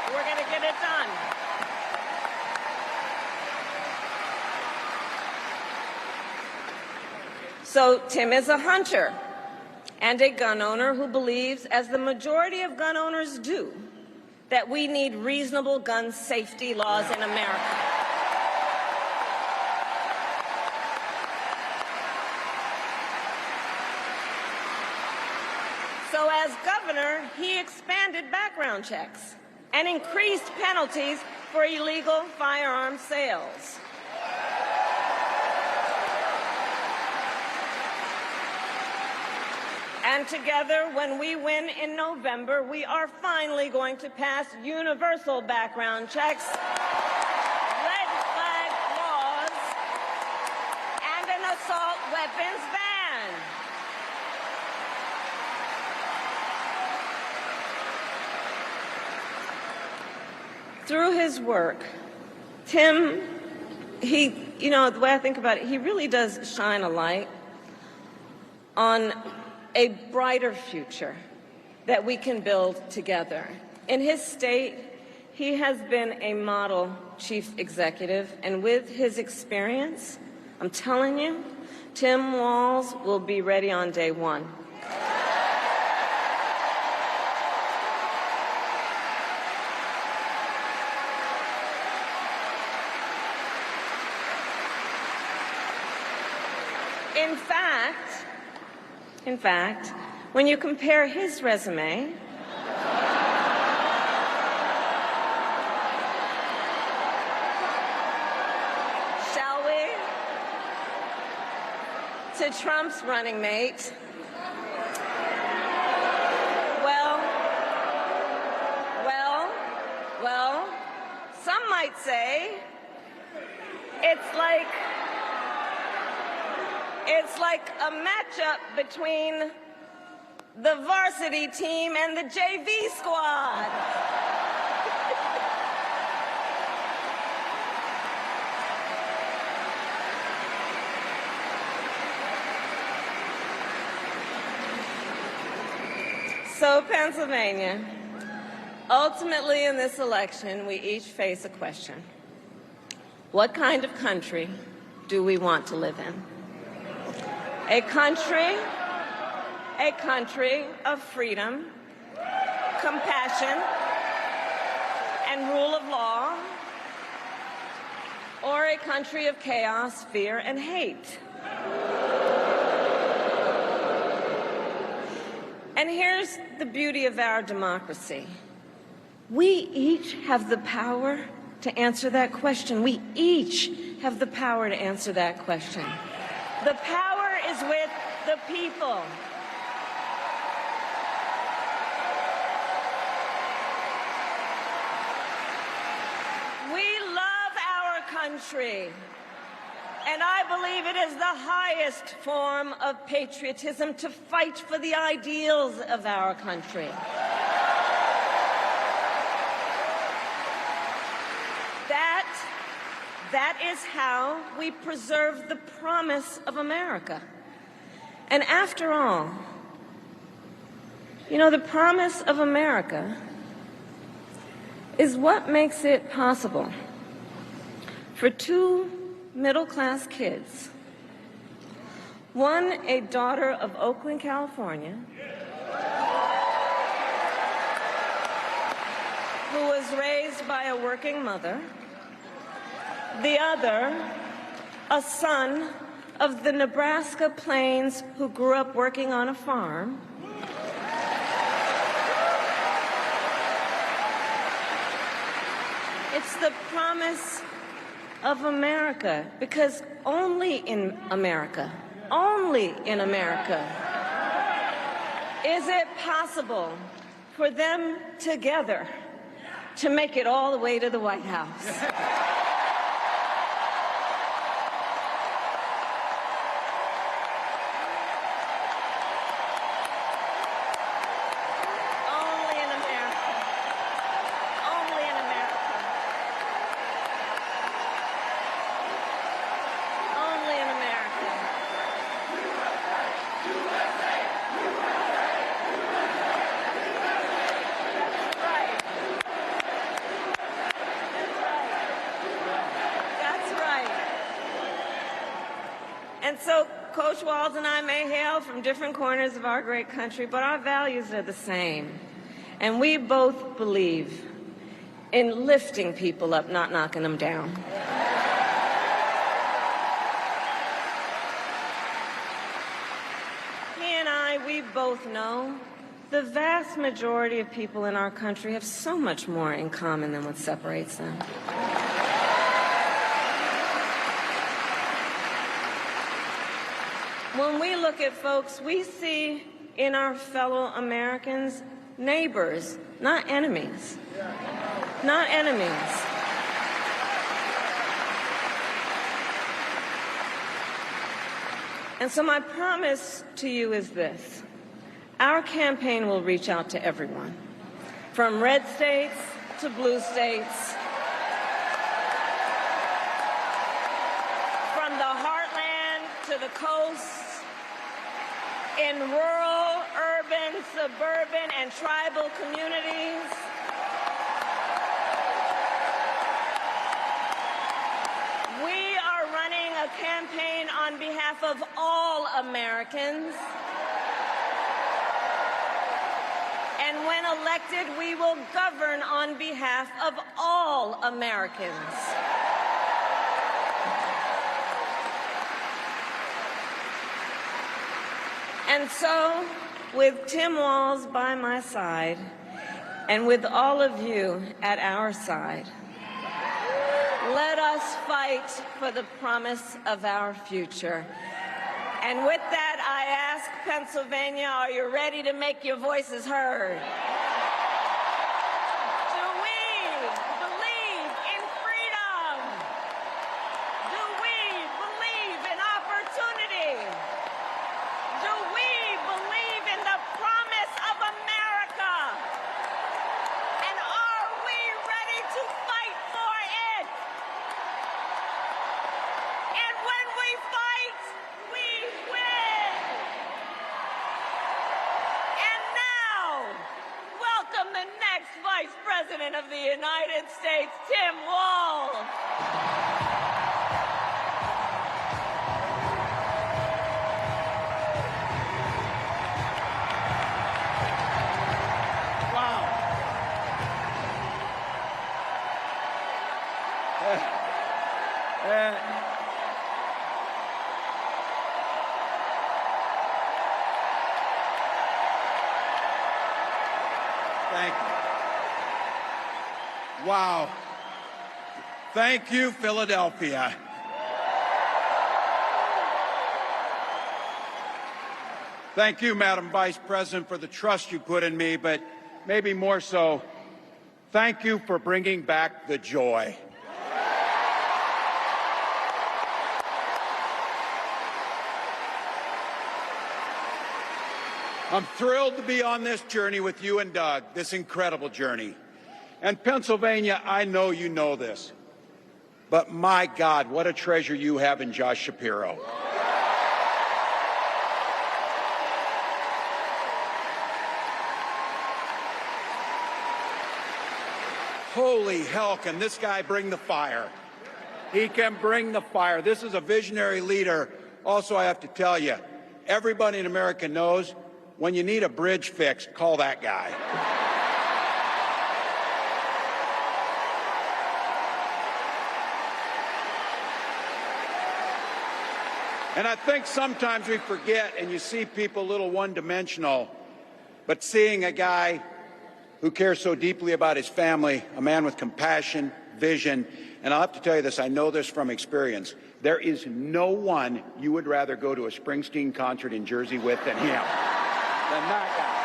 We're going to get it done. So Tim is a hunter and a gun owner who believes, as the majority of gun owners do, that we need reasonable gun safety laws in America. So as governor, he expanded background checks and increased penalties for illegal firearm sales. And together, when we win in November, we are finally going to pass universal background checks, red flag laws, and an assault weapons ban. Through his work, Tim, the way I think about it, he really does shine a light on a brighter future that we can build together. In his state, he has been a model chief executive, and with his experience, I'm telling you, Tim Walz will be ready on day one. In fact, when you compare his resume shall we, to Trump's running mate, well, some might say it's like a matchup between the varsity team and the JV squad. So, Pennsylvania, ultimately in this election, we each face a question. What kind of country do we want to live in? A country of freedom, compassion, and and rule of law, or a country of chaos, fear, and hate. And here's the beauty of our democracy. We each have the power to answer that question. We each have the power to answer that question. The power is with the people. We love our country, and I believe it is the highest form of patriotism to fight for the ideals of our country. That is how we preserve the promise of America. And after all, you know, the promise of America is what makes it possible for two middle-class kids, one a daughter of Oakland, California, who was raised by a working mother, the other, a son of the Nebraska plains who grew up working on a farm. It's the promise of America, because only in America is it possible for them together to make it all the way to the White House. And so Coach Walz and I may hail from different corners of our great country, but our values are the same. And we both believe in lifting people up, not knocking them down. He and I, we both know the vast majority of people in our country have so much more in common than what separates them. When we look at folks, we see in our fellow Americans neighbors, not enemies. Not enemies. And so my promise to you is this. Our campaign will reach out to everyone, from red states to blue states, from the heartland to the coast, in rural, urban, suburban, and tribal communities. We are running a campaign on behalf of all Americans. And when elected, we will govern on behalf of all Americans. And so, with Tim Walz by my side, and with all of you at our side, let us fight for the promise of our future. And with that, I ask Pennsylvania, are you ready to make your voices heard? Do we believe in freedom? Do we believe in opportunity? Do we believe in the promise of America? And are we ready to fight for it? And when we fight, we win. And now, welcome the next Vice President of the United States, Tim Walz. Thank you. Wow. Thank you, Philadelphia. Thank you, Madam Vice President, for the trust you put in me, but maybe more so, thank you for bringing back the joy. I'm thrilled to be on this journey with you and Doug, this incredible journey. And Pennsylvania, I know you know this, but my God, what a treasure you have in Josh Shapiro. Holy hell, can this guy bring the fire? He can bring the fire. This is a visionary leader. Also, I have to tell you, everybody in America knows when you need a bridge fixed, call that guy. And I think sometimes we forget, and you see people a little one-dimensional, but seeing a guy who cares so deeply about his family, a man with compassion, vision, and I'll have to tell you this, I know this from experience, there is no one you would rather go to a Springsteen concert in Jersey with than him, than that guy.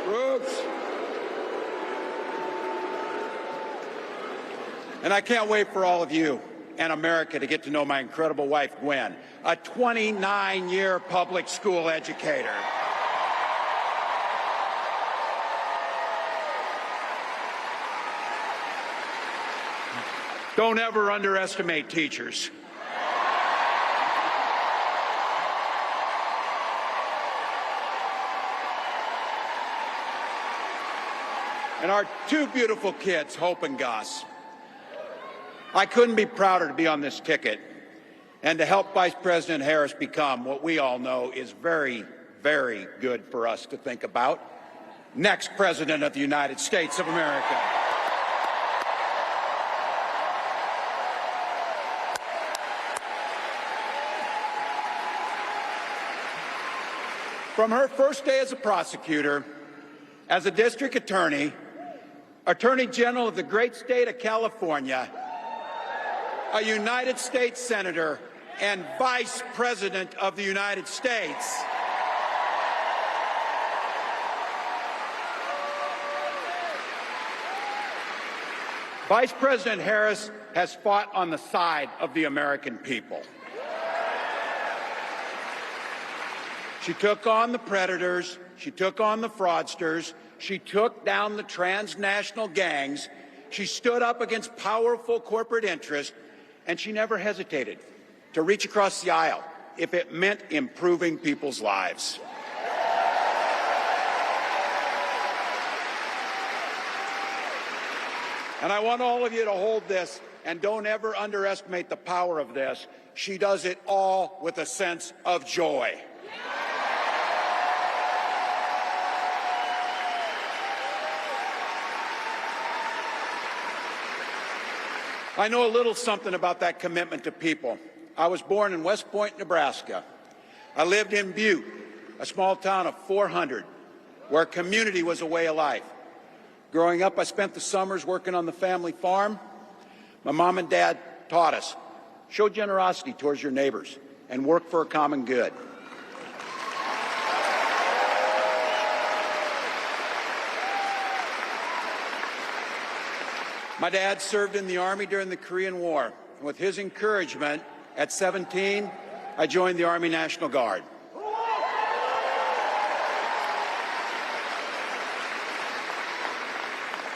Brooks. And I can't wait for all of you and America to get to know my incredible wife, Gwen, a 29-year public school educator. Don't ever underestimate teachers. And our two beautiful kids, Hope and Gus. I couldn't be prouder to be on this ticket and to help Vice President Harris become what we all know is very, very good for us to think about, next President of the United States of America. From her first day as a prosecutor, as a district attorney, Attorney General of the great state of California, a United States Senator, and Vice President of the United States. Vice President Harris has fought on the side of the American people. She took on the predators, she took on the fraudsters, she took down the transnational gangs, she stood up against powerful corporate interests, and she never hesitated to reach across the aisle if it meant improving people's lives. And I want all of you to hold this, and don't ever underestimate the power of this. She does it all with a sense of joy. I know a little something about that commitment to people. I was born in West Point, Nebraska. I lived in Butte, a small town of 400, where community was a way of life. Growing up, I spent the summers working on the family farm. My mom and dad taught us, show generosity towards your neighbors and work for a common good. My dad served in the Army during the Korean War. And with his encouragement, at 17, I joined the Army National Guard.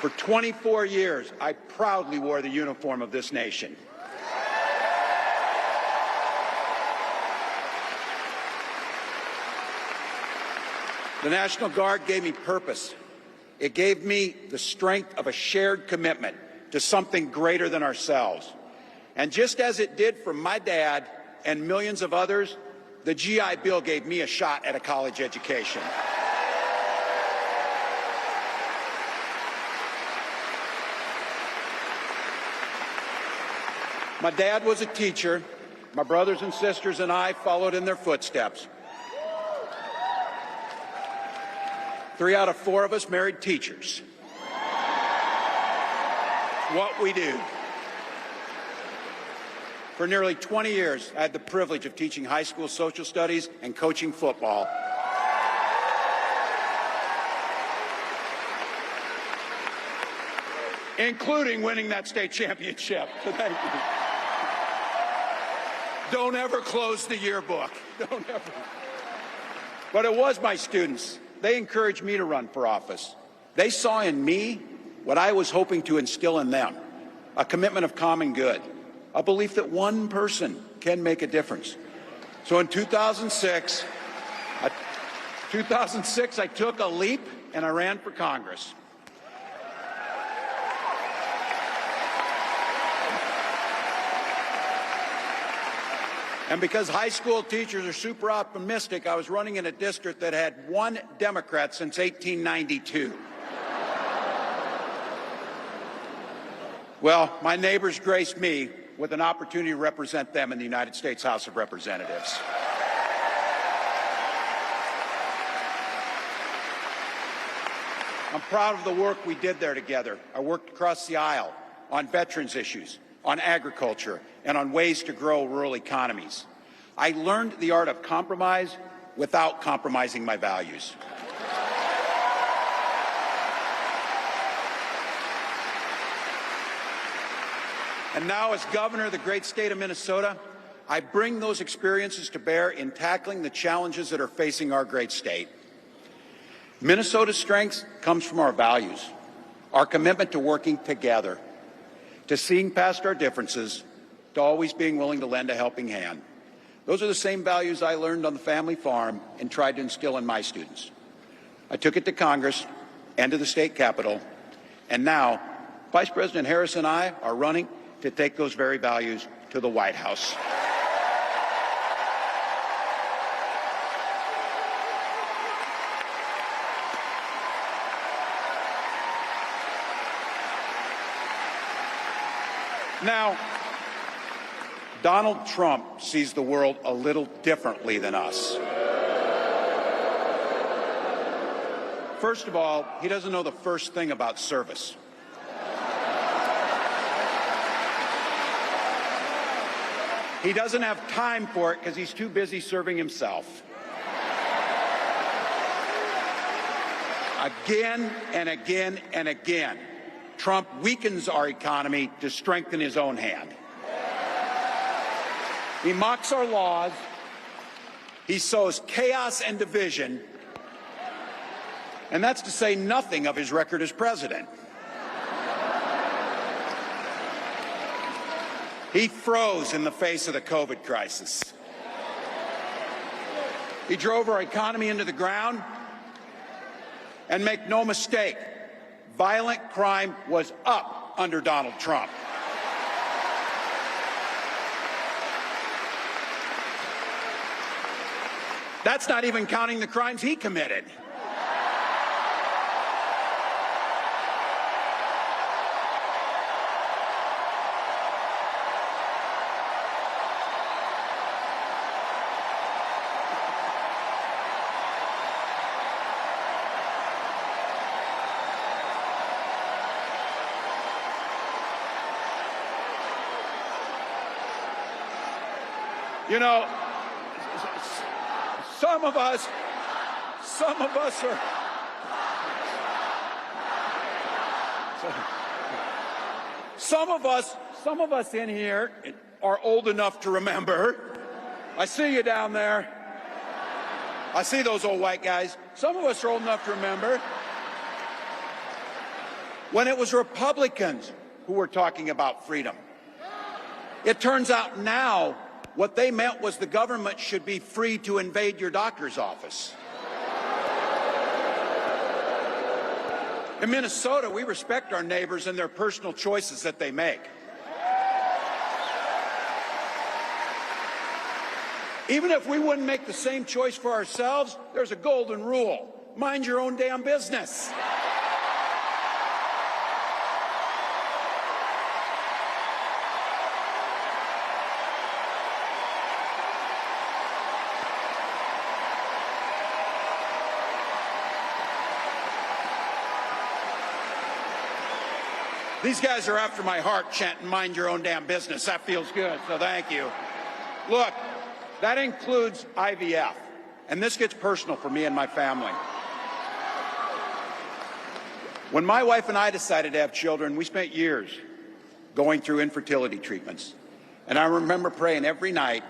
For 24 years, I proudly wore the uniform of this nation. The National Guard gave me purpose. It gave me the strength of a shared commitment to something greater than ourselves. And just as it did for my dad and millions of others, the GI Bill gave me a shot at a college education. My dad was a teacher. My brothers and sisters and I followed in their footsteps. 3 out of 4 of us married teachers. What we do. For nearly 20 years, I had the privilege of teaching high school social studies and coaching football. Including winning that state championship. So thank you. Don't ever close the yearbook. Don't ever. But it was my students. They encouraged me to run for office. They saw in me what I was hoping to instill in them, a commitment of common good, a belief that one person can make a difference. So in 2006, I took a leap and I ran for Congress. And because high school teachers are super optimistic, I was running in a district that had 1 Democrat since 1892. Well, my neighbors graced me with an opportunity to represent them in the United States House of Representatives. I'm proud of the work we did there together. I worked across the aisle on veterans issues, on agriculture, and on ways to grow rural economies. I learned the art of compromise without compromising my values. And now, as governor of the great state of Minnesota, I bring those experiences to bear in tackling the challenges that are facing our great state. Minnesota's strength comes from our values, our commitment to working together, to seeing past our differences, to always being willing to lend a helping hand. Those are the same values I learned on the family farm and tried to instill in my students. I took it to Congress and to the state capitol, and now Vice President Harris and I are running to take those very values to the White House. Now, Donald Trump sees the world a little differently than us. First of all, he doesn't know the first thing about service. He doesn't have time for it because he's too busy serving himself. Again and again and again, Trump weakens our economy to strengthen his own hand. He mocks our laws. He sows chaos and division. And that's to say nothing of his record as president. He froze in the face of the COVID crisis. He drove our economy into the ground. And make no mistake, violent crime was up under Donald Trump. That's not even counting the crimes he committed. You know, some of us are, some of us in here are old enough to remember. I see you down there. I see those old white guys. Some of us are old enough to remember when it was Republicans who were talking about freedom. It turns out now what they meant was the government should be free to invade your doctor's office. In Minnesota, we respect our neighbors and their personal choices that they make. Even if we wouldn't make the same choice for ourselves, there's a golden rule. Mind your own damn business. These guys are after my heart chanting, mind your own damn business. That feels good, so thank you. Look, that includes IVF, and this gets personal for me and my family. When my wife and I decided to have children, we spent years going through infertility treatments. And I remember praying every night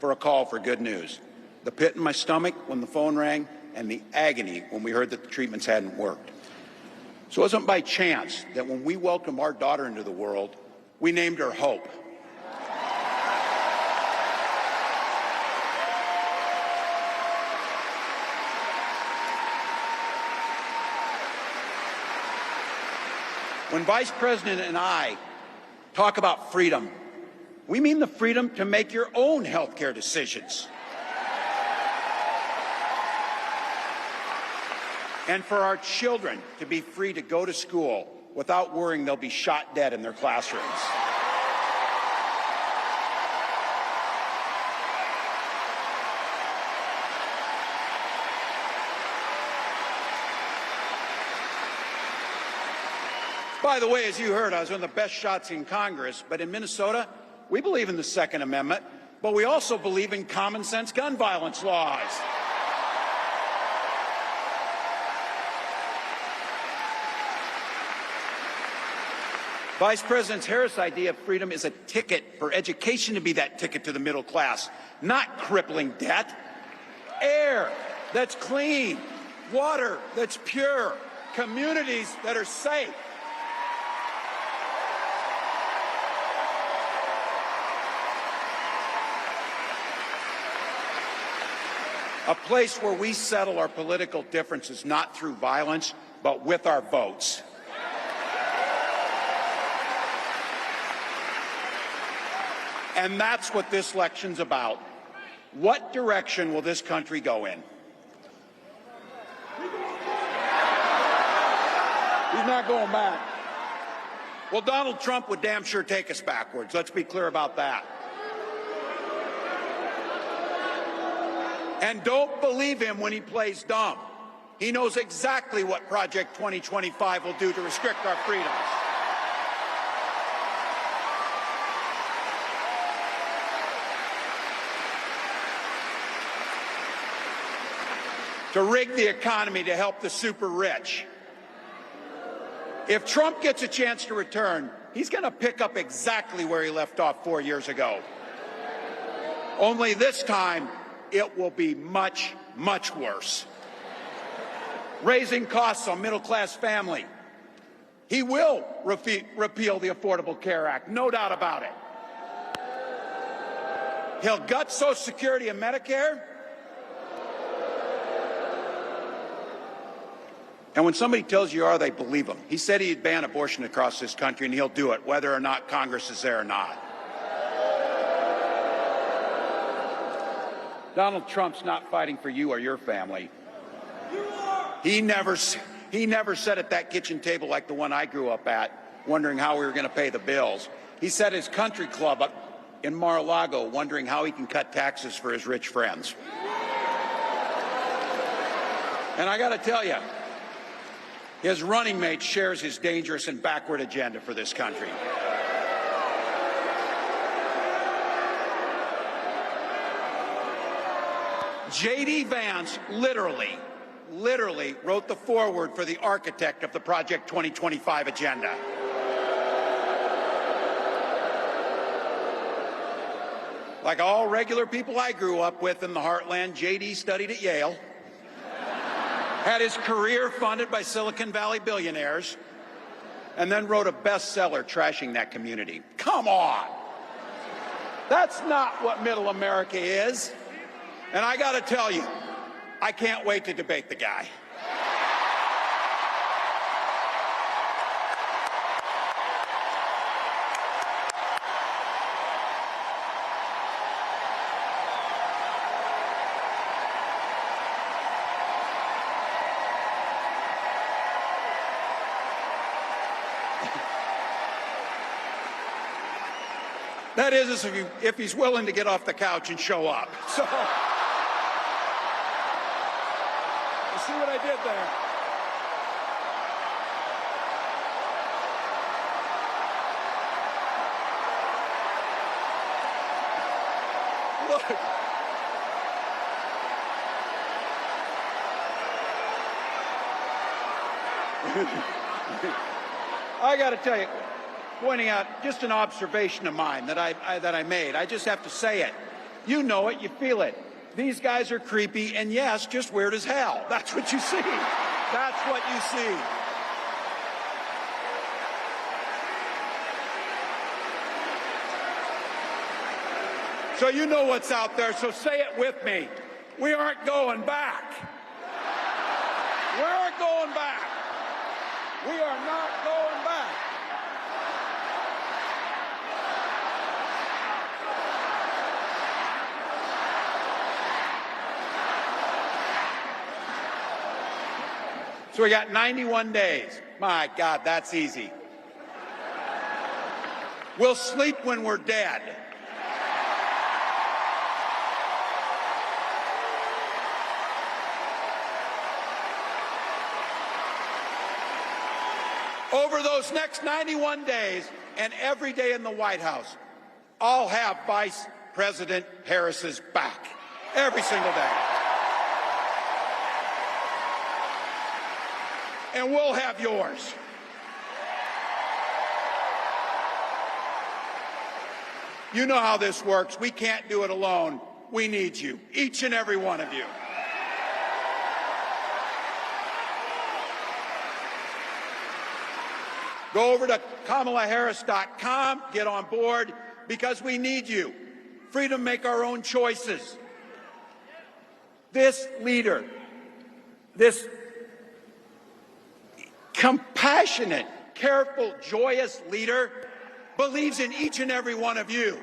for a call for good news. The pit in my stomach when the phone rang, and the agony when we heard that the treatments hadn't worked. So it wasn't by chance that when we welcomed our daughter into the world, we named her Hope. When Vice President and I talk about freedom, we mean the freedom to make your own health care decisions. And for our children to be free to go to school without worrying they'll be shot dead in their classrooms. By the way, as you heard, I was one of the best shots in Congress, but in Minnesota, we believe in the Second Amendment, but we also believe in common sense gun violence laws. Vice President Harris' idea of freedom is a ticket for education to be that ticket to the middle class, not crippling debt. Air that's clean, water that's pure, communities that are safe. A place where we settle our political differences not through violence, but with our votes. And that's what this election's about. What direction will this country go in? He's not going back. Well, Donald Trump would damn sure take us backwards. Let's be clear about that. And don't believe him when he plays dumb. He knows exactly what Project 2025 will do to restrict our freedoms. To rig the economy to help the super rich. If Trump gets a chance to return, he's going to pick up exactly where he left off 4 years ago. Only this time, it will be much, much worse. Raising costs on middle-class family. He will repeal the Affordable Care Act, no doubt about it. He'll gut Social Security and Medicare. And when somebody tells you they believe him. He said he'd ban abortion across this country, and he'll do it, whether or not Congress is there or not. Donald Trump's not fighting for you or your family. He never sat at that kitchen table like the one I grew up at, wondering how we were going to pay the bills. He sat at his country club up in Mar-a-Lago, wondering how he can cut taxes for his rich friends. And I got to tell you, his running mate shares his dangerous and backward agenda for this country. J.D. Vance literally wrote the foreword for the architect of the Project 2025 agenda. Like all regular people I grew up with in the heartland, J.D. studied at Yale, had his career funded by Silicon Valley billionaires, and then wrote a bestseller trashing that community. Come on! That's not what middle America is. And I got to tell you, I can't wait to debate the guy. That is, if he's willing to get off the couch and show up. So. See what I did there? Look. I got to tell you, pointing out just an observation of mine that I made. I just have to say it. You know it, you feel it. These guys are creepy, and yes, just weird as hell. That's what you see. That's what you see. So you know what's out there, so say it with me. We aren't going back. We aren't going back. We are not going back. So we got 91 days. My God, that's easy. We'll sleep when we're dead. Over those next 91 days and every day in the White House, I'll have Vice President Harris's back. Every single day. And we'll have yours. You know how this works. We can't do it alone. We need you, each and every one of you. Go over to KamalaHarris.com, get on board, because we need you. Freedom to make our own choices. This leader, this compassionate, careful, joyous leader believes in each and every one of you.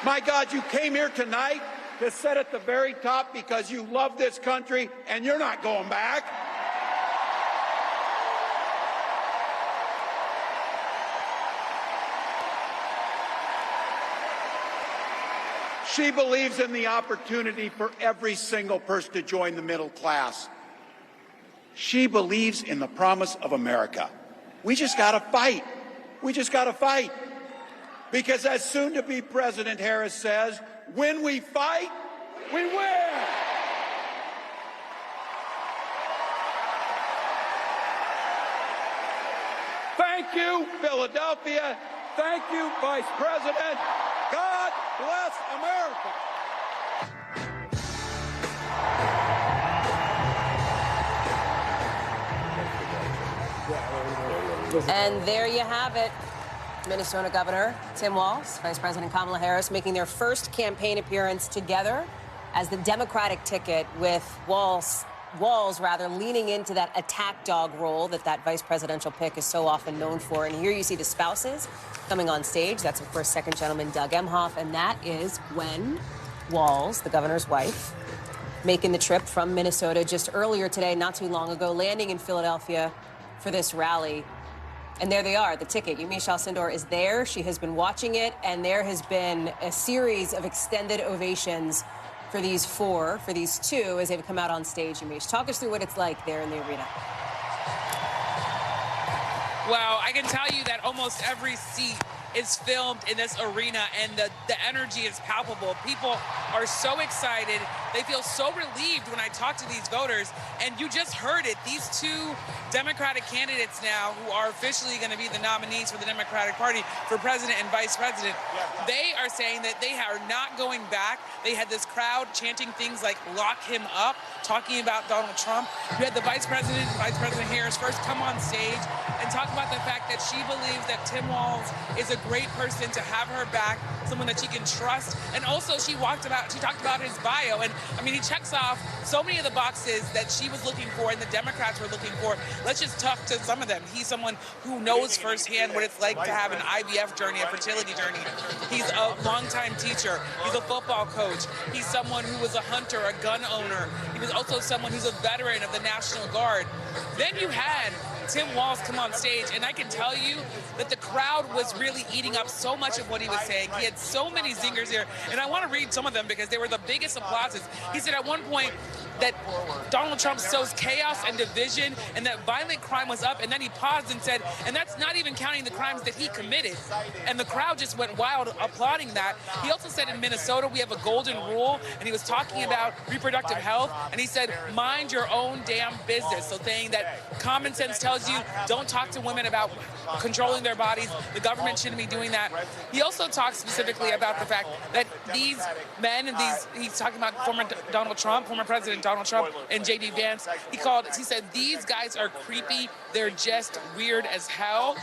My God, you came here tonight to sit at the very top because you love this country and you're not going back. She believes in the opportunity for every single person to join the middle class. She believes in the promise of America. We just got to fight. We just got to fight. Because as soon-to-be President Harris says, when we fight, we win. Thank you, Philadelphia. Thank you, Vice President. God bless America. And there you have it. Minnesota Governor Tim Walz, Vice President Kamala Harris making their first campaign appearance together as the Democratic ticket, with Walz leaning into that attack dog role that vice presidential pick is so often known for. And here you see the spouses coming on stage. That's, of course, Second Gentleman Doug Emhoff, and that is Gwen Walz, the governor's wife, making the trip from Minnesota just earlier today, not too long ago, landing in Philadelphia for this rally. And there they are, the ticket. Yamiche Alcindor is there. She has been watching it, and there has been a series of extended ovations for these two, as they've come out on stage. Yamiche, talk us through what it's like there in the arena. Wow, I can tell you that almost every seat is filmed in this arena, and the energy is palpable. People are so excited. They feel so relieved when I talk to these voters. And you just heard it. These two Democratic candidates now, who are officially going to be the nominees for the Democratic Party for president and vice president, they are saying that they are not going back. They had this crowd chanting things like "lock him up," talking about Donald Trump. You had the Vice President Harris first come on stage and talk about the fact that she believes that Tim Walz is a great person to have her back, someone that she can trust. And also she talked about his bio, and I mean, he checks off so many of the boxes that she was looking for and the Democrats were looking for. Let's just talk to some of them. He's someone who knows firsthand what it's like to have an IVF journey, a fertility journey. He's a longtime teacher. He's a football coach. He's someone who was a hunter, a gun owner. He was also someone who's a veteran of the National Guard. Then you had Tim Walz come on stage, and I can tell you that the crowd was really eating up so much of what he was saying. He had so many zingers here, and I want to read some of them because they were the biggest applauses. He said at one point, that Donald Trump sows chaos and division and that violent crime was up. And then he paused and said, and that's not even counting the crimes that he committed. And the crowd just went wild applauding that. He also said in Minnesota, we have a golden rule. And he was talking about reproductive health. And he said, mind your own damn business. So saying that common sense tells you don't talk to women about controlling their bodies. The government shouldn't be doing that. He also talked specifically about the fact that these men and he's talking about former President Donald Trump and J.D. Vance. He said, these guys are creepy. They're just weird as hell.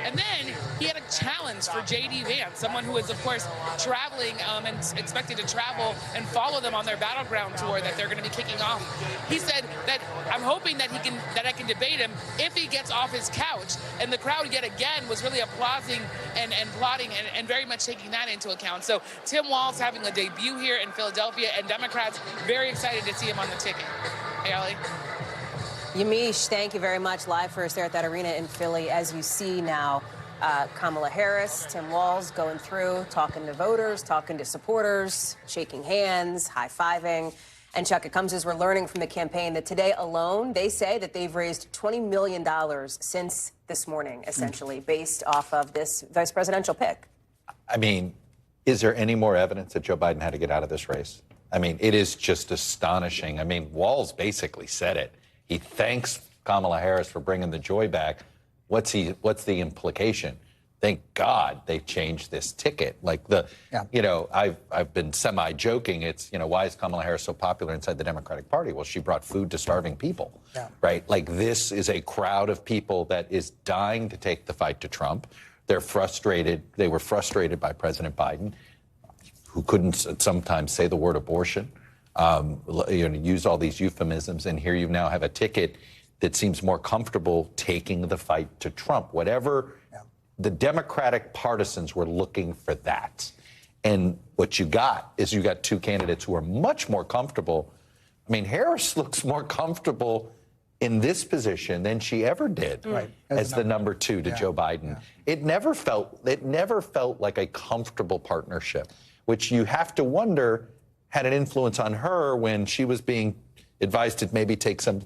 And then he had a challenge for J.D. Vance, someone who is, of course, traveling and expected to travel and follow them on their battleground tour that they're going to be kicking off. He said that I'm hoping that I can debate him if he gets off his couch. And the crowd yet again was really applauding and applauding and very much taking that into account. So Tim Walz having a debut here in Philadelphia, and Democrats very excited to see him on the ticket. Hey, Hallie. Yamiche, thank you very much. Live for us there at that arena in Philly. As you see now, Kamala Harris, Tim Walz going through, talking to voters, talking to supporters, shaking hands, high-fiving. And Chuck, it comes as we're learning from the campaign that today alone, they say that they've raised $20 million since this morning, essentially, based off of this vice presidential pick. I mean, is there any more evidence that Joe Biden had to get out of this race? I mean, it is just astonishing. I mean, Walz basically said it. He thanks Kamala Harris for bringing the joy back. What's the implication? Thank God they changed this ticket. Like I've been semi-joking. It's, why is Kamala Harris so popular inside the Democratic Party? Well, she brought food to starving people, right? Like this is a crowd of people that is dying to take the fight to Trump. They're frustrated. They were frustrated by President Biden, who couldn't sometimes say the word abortion, use all these euphemisms. And here you now have a ticket that seems more comfortable taking the fight to Trump. Whatever. The Democratic partisans were looking for that. And what you got is you got two candidates who are much more comfortable. I mean, Harris looks more comfortable in this position than she ever did as the number two to Joe Biden. It never felt like a comfortable partnership, which you have to wonder had an influence on her when she was being advised to maybe take some.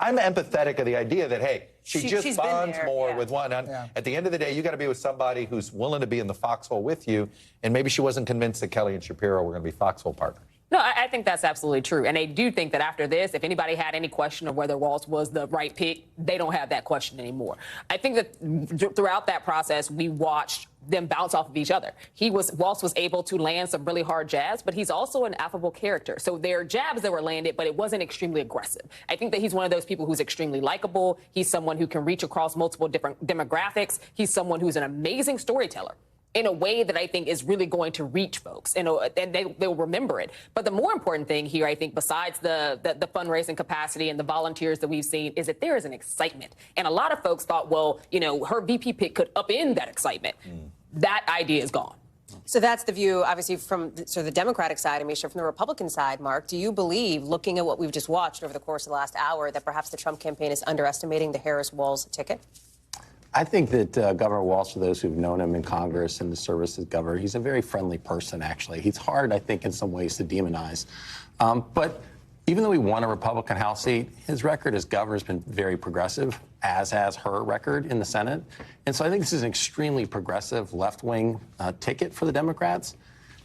I'm empathetic of the idea that, hey, she just bonds more with one. At the end of the day, you got to be with somebody who's willing to be in the foxhole with you. And maybe she wasn't convinced that Kelly and Shapiro were going to be foxhole partners. No, I think that's absolutely true. And I do think that after this, if anybody had any question of whether Walz was the right pick, they don't have that question anymore. I think that throughout that process, we watched them bounce off of each other. Walz was able to land some really hard jabs, but he's also an affable character. So there are jabs that were landed, but it wasn't extremely aggressive. I think that he's one of those people who's extremely likable. He's someone who can reach across multiple different demographics. He's someone who's an amazing storyteller in a way that I think is really going to reach folks, and they'll remember it. But the more important thing here, I think, besides the fundraising capacity and the volunteers that we've seen, is that there is an excitement. And a lot of folks thought, well, her VP pick could upend that excitement. That idea is gone. So that's the view, obviously, from the Democratic side, Amisha. From the Republican side, Mark, do you believe, looking at what we've just watched over the course of the last hour, that perhaps the Trump campaign is underestimating the Harris-Walz ticket? I think that Governor Walz, for those who've known him in Congress and the service as governor, he's a very friendly person, actually. He's hard, I think, in some ways to demonize. But even though he won a Republican House seat, his record as governor has been very progressive, as has her record in the Senate. And so I think this is an extremely progressive left-wing ticket for the Democrats.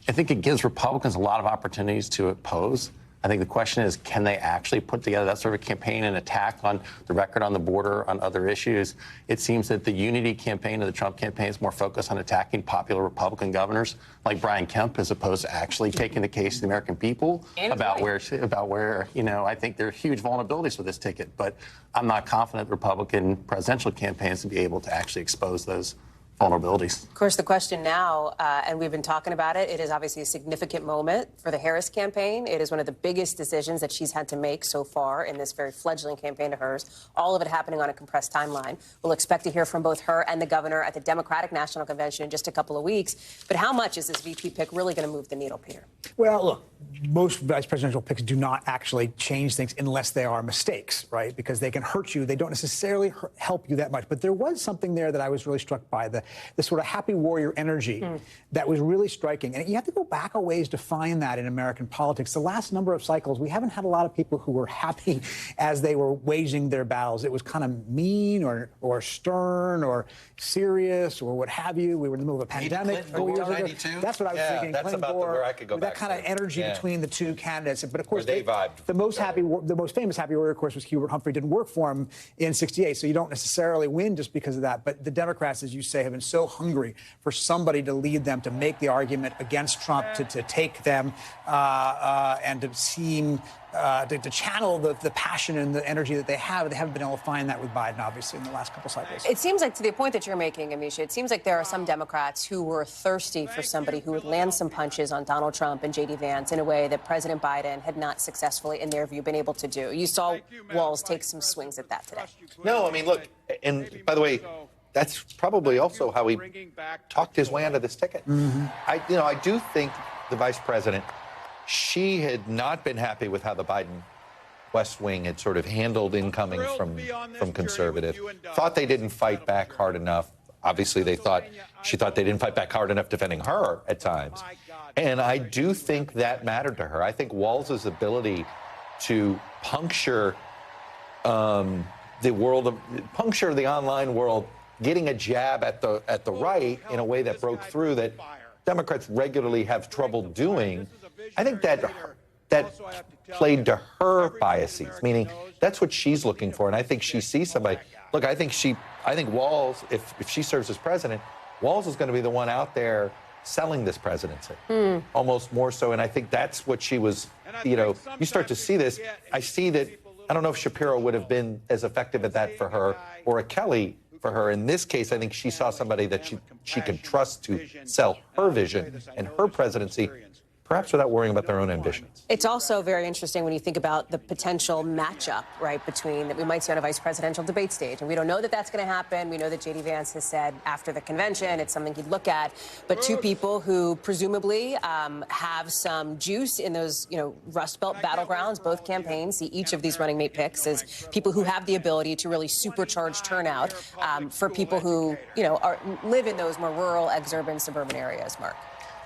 I think it gives Republicans a lot of opportunities to oppose. I think the question is, can they actually put together that sort of campaign and attack on the record on the border, on other issues? It seems that the unity campaign of the Trump campaign is more focused on attacking popular Republican governors like Brian Kemp, as opposed to actually taking the case to the American people about where, I think there are huge vulnerabilities with this ticket. But I'm not confident the Republican presidential campaigns will be able to actually expose those vulnerabilities. Of course, the question now, and we've been talking about it, it is obviously a significant moment for the Harris campaign. It is one of the biggest decisions that she's had to make so far in this very fledgling campaign of hers, all of it happening on a compressed timeline. We'll expect to hear from both her and the governor at the Democratic National Convention in just a couple of weeks. But how much is this VP pick really going to move the needle, Peter? Well, look, most vice presidential picks do not actually change things unless they are mistakes, right? Because they can hurt you. They don't necessarily help you that much. But there was something there that I was really struck by, the sort of happy warrior energy that was really striking. And you have to go back a ways to find that in American politics. The last number of cycles, we haven't had a lot of people who were happy as they were waging their battles. It was kind of mean or stern or serious or what have you. We were in the middle of a pandemic. That's what I was thinking. That's Clinton about where I could go back. That kind of energy between the two candidates. But of course, they vibed. The most famous happy warrior, of course, was Hubert Humphrey. Didn't work for him in '68, so you don't necessarily win just because of that. But the Democrats, as you say, have been so hungry for somebody to lead them, to make the argument against Trump, to take them and to seem to channel the passion and the energy that they have. They haven't been able to find that with Biden, obviously, in the last couple cycles. It seems like, to the point that you're making, Amisha, it seems like there are some Democrats who were thirsty for somebody who would land some punches on Donald Trump and J.D. Vance in a way that President Biden had not successfully, in their view, been able to do. You saw Walz take some swings at that today. No, I mean, look, and by the way, that's probably also how he talked his way onto this ticket. I do think the vice president, she had not been happy with how the Biden West Wing had sort of handled incoming from conservative. Thought they didn't fight back hard enough. Obviously, she thought they didn't fight back hard enough defending her at times. And I do think that mattered to her. I think Walz's ability to puncture the online world, getting a jab at the right in a way that broke through that Democrats regularly have trouble doing. I think that played to her biases, meaning that's what she's looking for. And I think she sees somebody. Look, I think Walz, if she serves as president, Walz is going to be the one out there selling this presidency, almost more so. And I think that's what she was, you start to see this. I see that, I don't know if Shapiro would have been as effective at that for her or a Kelly for her. In this case, I think she saw somebody that she could trust to sell her vision and her presidency, perhaps without worrying about their own ambitions. It's also very interesting when you think about the potential matchup, right, that we might see on a vice presidential debate stage. And we don't know that that's going to happen. We know that J.D. Vance has said after the convention it's something he'd look at. But two people who presumably have some juice in those, Rust Belt battlegrounds, both campaigns see each of these running mate picks as people who have the ability to really supercharge turnout for people who, live in those more rural, exurban, suburban areas, Mark.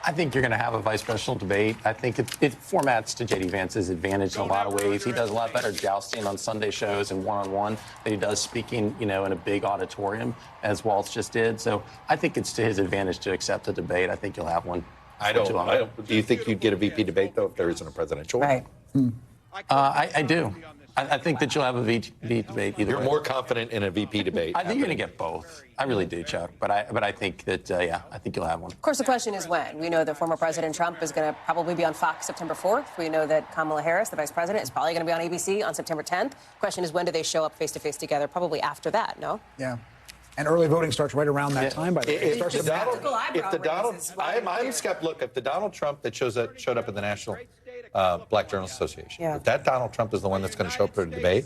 I think you're going to have a vice presidential debate. I think it formats to J.D. Vance's advantage in a lot of ways. He does a lot better jousting on Sunday shows and one-on-one than he does speaking, in a big auditorium, as Walz just did. So I think it's to his advantage to accept the debate. I think you'll have one. I don't. Do you think you'd get a VP debate, though, if there isn't a presidential? Right. I do. I think that you'll have a VP debate either way. You're more confident in a VP debate. I think you're going to get both. I really do, Chuck. But I think that, I think you'll have one. Of course, the question is when. We know that former President Trump is going to probably be on Fox September 4th. We know that Kamala Harris, the vice president, is probably going to be on ABC on September 10th. Question is, when do they show up face-to-face together? Probably after that, no? Yeah. And early voting starts right around that time, by the way. Look, if the Donald Trump that showed up in the National Black Journalists Association, if that Donald Trump is the one that's going to show up for the debate,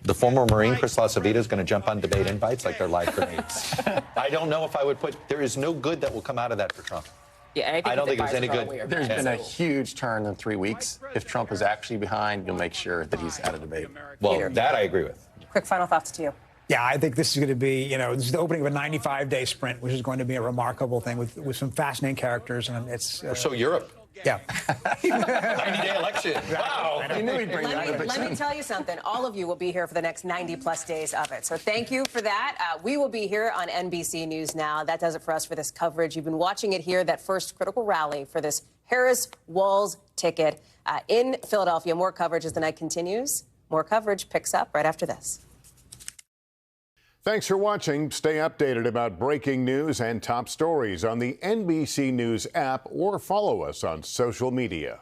the former Marine Chris LaCivita is going to jump on debate invites like they're live grenades. I don't know if I would there is no good that will come out of that for Trump. Yeah, I don't think there's any good. There's been a huge turn in 3 weeks. If Trump is actually behind, you'll make sure that he's at a debate. Well, that I agree with. Quick final thoughts to you. Yeah, I think this is going to be, this is the opening of a 95-day sprint, which is going to be a remarkable thing with some fascinating characters. And it's so Europe. Yeah. 90-day election. Wow. I knew he'd bring that. Let me tell you something. All of you will be here for the next 90-plus days of it. So thank you for that. We will be here on NBC News Now. That does it for us for this coverage. You've been watching it here, that first critical rally for this Harris-Walz ticket in Philadelphia. More coverage as the night continues. More coverage picks up right after this. Thanks for watching. Stay updated about breaking news and top stories on the NBC News app or follow us on social media.